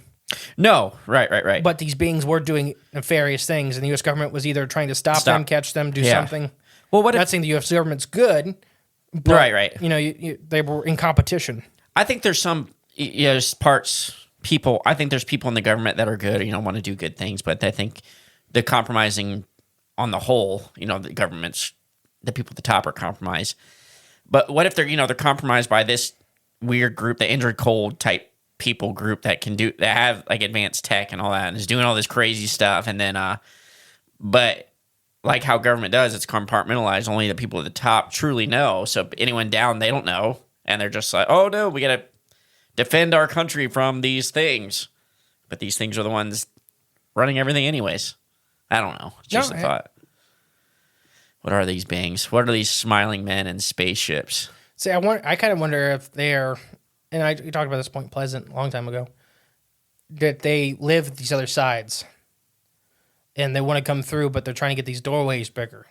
No. Right. But these beings were doing nefarious things, and the U.S. government was either trying to stop them, catch them, do something. Well, what I'm if... not saying the U.S. government's good, but, Right. you know, they were in competition. I think there's some people. I think there's people in the government that are good, you know, want to do good things, but I think the compromising on the whole, you know, the government's, the people at the top are compromised. But what if they're compromised by this weird group, the Indrid Cold type people group that have like advanced tech and all that, and is doing all this crazy stuff, and then, but like how government does, it's compartmentalized. Only the people at the top truly know. So anyone down, they don't know, and they're just like, oh no, we gotta defend our country from these things. But these things are the ones running everything anyways. I don't know. It's just a thought. What are these beings? What are these smiling men and spaceships? See, I kind of wonder if they're, and we talked about this Point Pleasant a long time ago, that they live these other sides, and they want to come through, but they're trying to get these doorways bigger.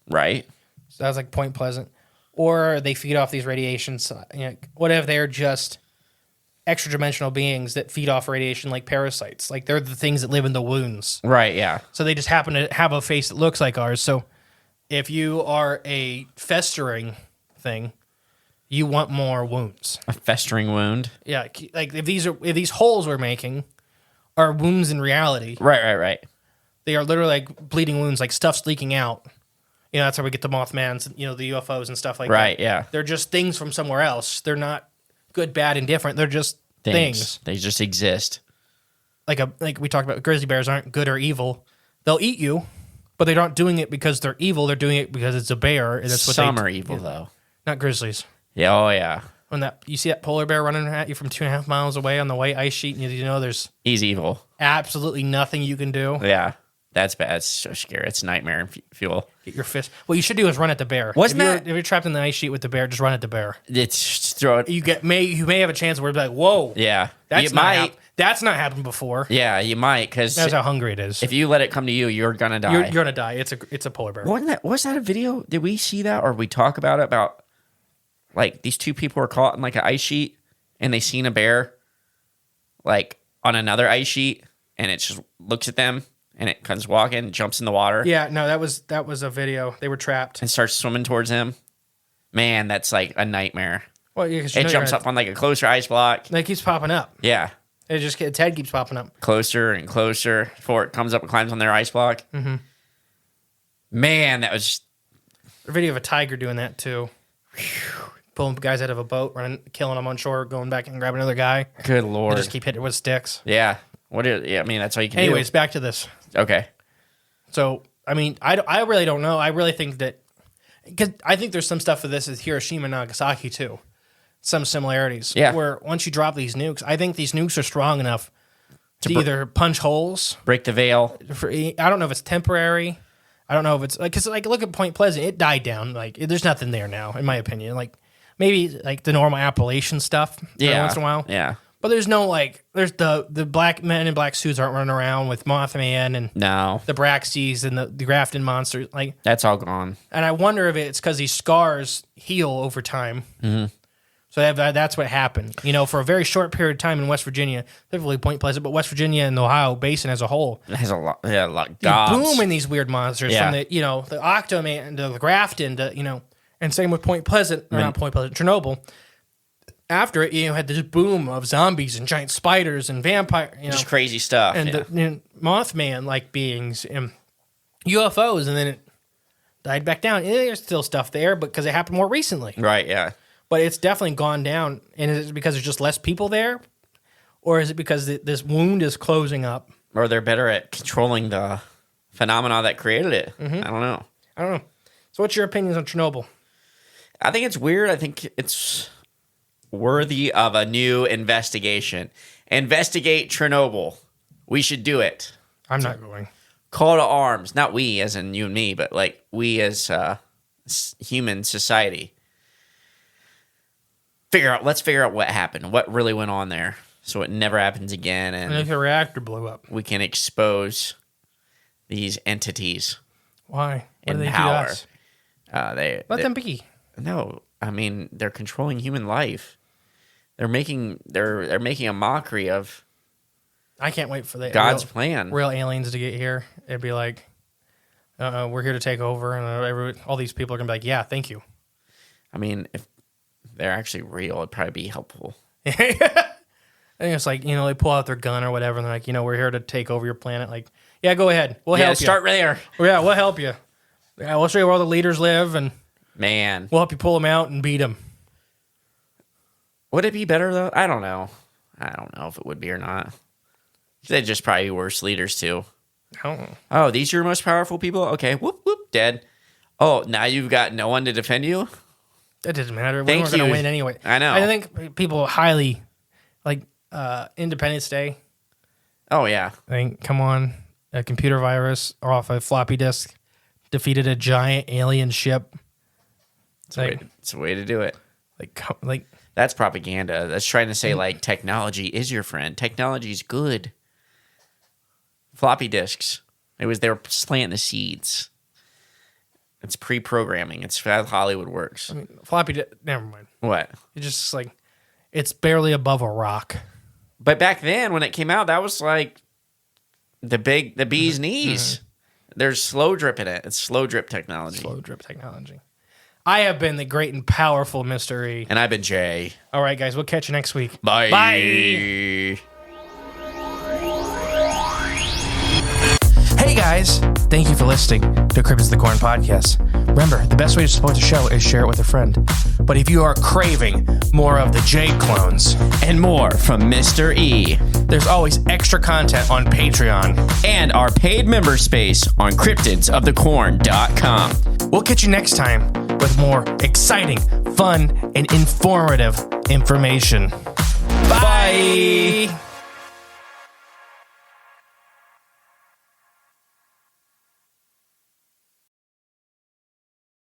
Right. So that's like Point Pleasant. Or they feed off these radiations. You know, what if they're just extra-dimensional beings that feed off radiation like parasites? Like, they're the things that live in the wounds. Right, yeah. So they just happen to have a face that looks like ours. So if you are a festering thing, you want more wounds. A festering wound. Yeah, like if these holes we're making are wounds in reality. Right. They are literally like bleeding wounds, like stuff's leaking out. You know, that's how we get the Mothmans, you know, the UFOs and stuff like that. Right, yeah. They're just things from somewhere else. They're not good, bad, and different. They're just things. They just exist. Like we talked about, grizzly bears aren't good or evil. They'll eat you, but they're not doing it because they're evil. They're doing it because it's a bear. And that's what Some are evil, though. Not grizzlies. Yeah, oh yeah. When you see that polar bear running at you from 2.5 miles away on the white ice sheet, and you know there's He's evil. absolutely nothing you can do. Yeah. That's bad. It's so scary. It's nightmare fuel. Get your fist. What you should do is run at the bear. If you're trapped in the ice sheet with the bear, just run at the bear. It's just throw it. You may have a chance where it's like, whoa, Yeah. that's not happened before. Yeah, you might, because That's how hungry it is. if you let it come to you, you're gonna die. You're gonna die. It's a polar bear. Was that a video? Did we see that, or we talk about it? About like these two people were caught in like an ice sheet, and they seen a bear, like on another ice sheet, and it just looks at them, and it comes walking, jumps in the water. Yeah, no, that was a video. They were trapped And starts swimming towards him. Man, that's like a nightmare. Well, yeah, It jumps up on like a closer ice block. It keeps popping up. Yeah. Its head keeps popping up. Closer and closer before it comes up and climbs on their ice block. Mm-hmm. Man, that was... A video of a tiger doing that too. Pulling guys out of a boat, killing them on shore, going back and grabbing another guy. Good They Lord. just keep hitting it with sticks. Yeah. I mean, that's all you can Anyways, back to this. do. Okay. So, I mean, I really don't know. I really think that, because I think there's some stuff for this is Hiroshima and Nagasaki too. Some similarities. Yeah. Where once you drop these nukes, I think these nukes are strong enough to either punch holes. Break the veil. I don't know if it's temporary. I don't know if it's like, because like look at Point Pleasant, it died down. Like there's nothing there now, in my opinion. Like maybe like the normal Appalachian stuff. Every once in a while. Yeah. But there's no like, there's the black men in black suits aren't running around with Mothman and No. the Braxies and the Grafton monsters. Like That's all gone. And I wonder if it's because these scars heal over time. Mm-hmm. So that's what happened. You know, for a very short period of time in West Virginia, specifically Point Pleasant, but West Virginia and the Ohio Basin as a whole. It has a lot. Yeah, a lot. You Gobs. boom in these weird monsters Yeah. from the Octoman to the Grafton to, and same with Point Pleasant, or not Point Pleasant, Chernobyl. After it, had this boom of zombies and giant spiders and vampire, Just crazy stuff. and the Mothman-like beings and UFOs, and then it died back down. There's still stuff there, but because it happened more recently. Right, yeah. But it's definitely gone down. And is it because there's just less people there? Or is it because this wound is closing up? Or they're better at controlling the phenomena that created it. Mm-hmm. I don't know. So what's your opinions on Chernobyl? I think it's weird. I think it's worthy of a new investigation. Investigate Chernobyl. We should do it. I'm not going. Call to arms. Not we, as in you and me, but like we as human society. Let's figure out what happened. What really went on there, so it never happens again, And if the reactor blew up, we can expose these entities why? What in do they power. do to us? Let them be. No, I mean they're controlling human life. They're making a mockery of I can't wait for the God's plan. real aliens to get here. It'd be like, we're here to take over, and all these people are gonna be like, yeah, thank you. I mean, if they're actually real, it'd probably be helpful. And it's like, they pull out their gun or whatever, and they're like, we're here to take over your planet. Like, yeah, go ahead. We'll help you. Start there. Yeah, we'll help you. Yeah, we'll show you where all the leaders live, and Man, we'll help you pull them out and beat them. would it be better though? I don't know. I don't know if it would be or not. They'd just probably be worse leaders too. I don't know. Oh, these are your most powerful people? Okay, whoop, whoop, dead. Oh, now you've got no one to defend you? That doesn't matter. We Thank weren't going to you. win anyway. I know. I think people highly, like, Independence Day. Oh, yeah. I think, come on, a computer virus off a floppy disk defeated a giant alien ship. It's a way to do it. Like That's propaganda. That's trying to say, like, technology is your friend. Technology's good. Floppy disks. They were planting the seeds. It's pre-programming. It's how Hollywood works. I mean, floppy disk. Never mind. What? It's just like it's barely above a rock. But back then, when it came out, that was like the bee's knees. There's slow drip in it. It's slow drip technology. Slow drip technology. I have been the great and powerful mystery. And I've been Jay. All right, guys. We'll catch you next week. Bye. Bye. Hey guys, thank you for listening to Cryptids of the Corn podcast. Remember, the best way to support the show is share it with a friend. But if you are craving more of the J clones And more from Mr. E. there's always extra content on Patreon. And our paid member space on cryptidsofthecorn.com. We'll catch you next time with more exciting, fun, and informative information. Bye.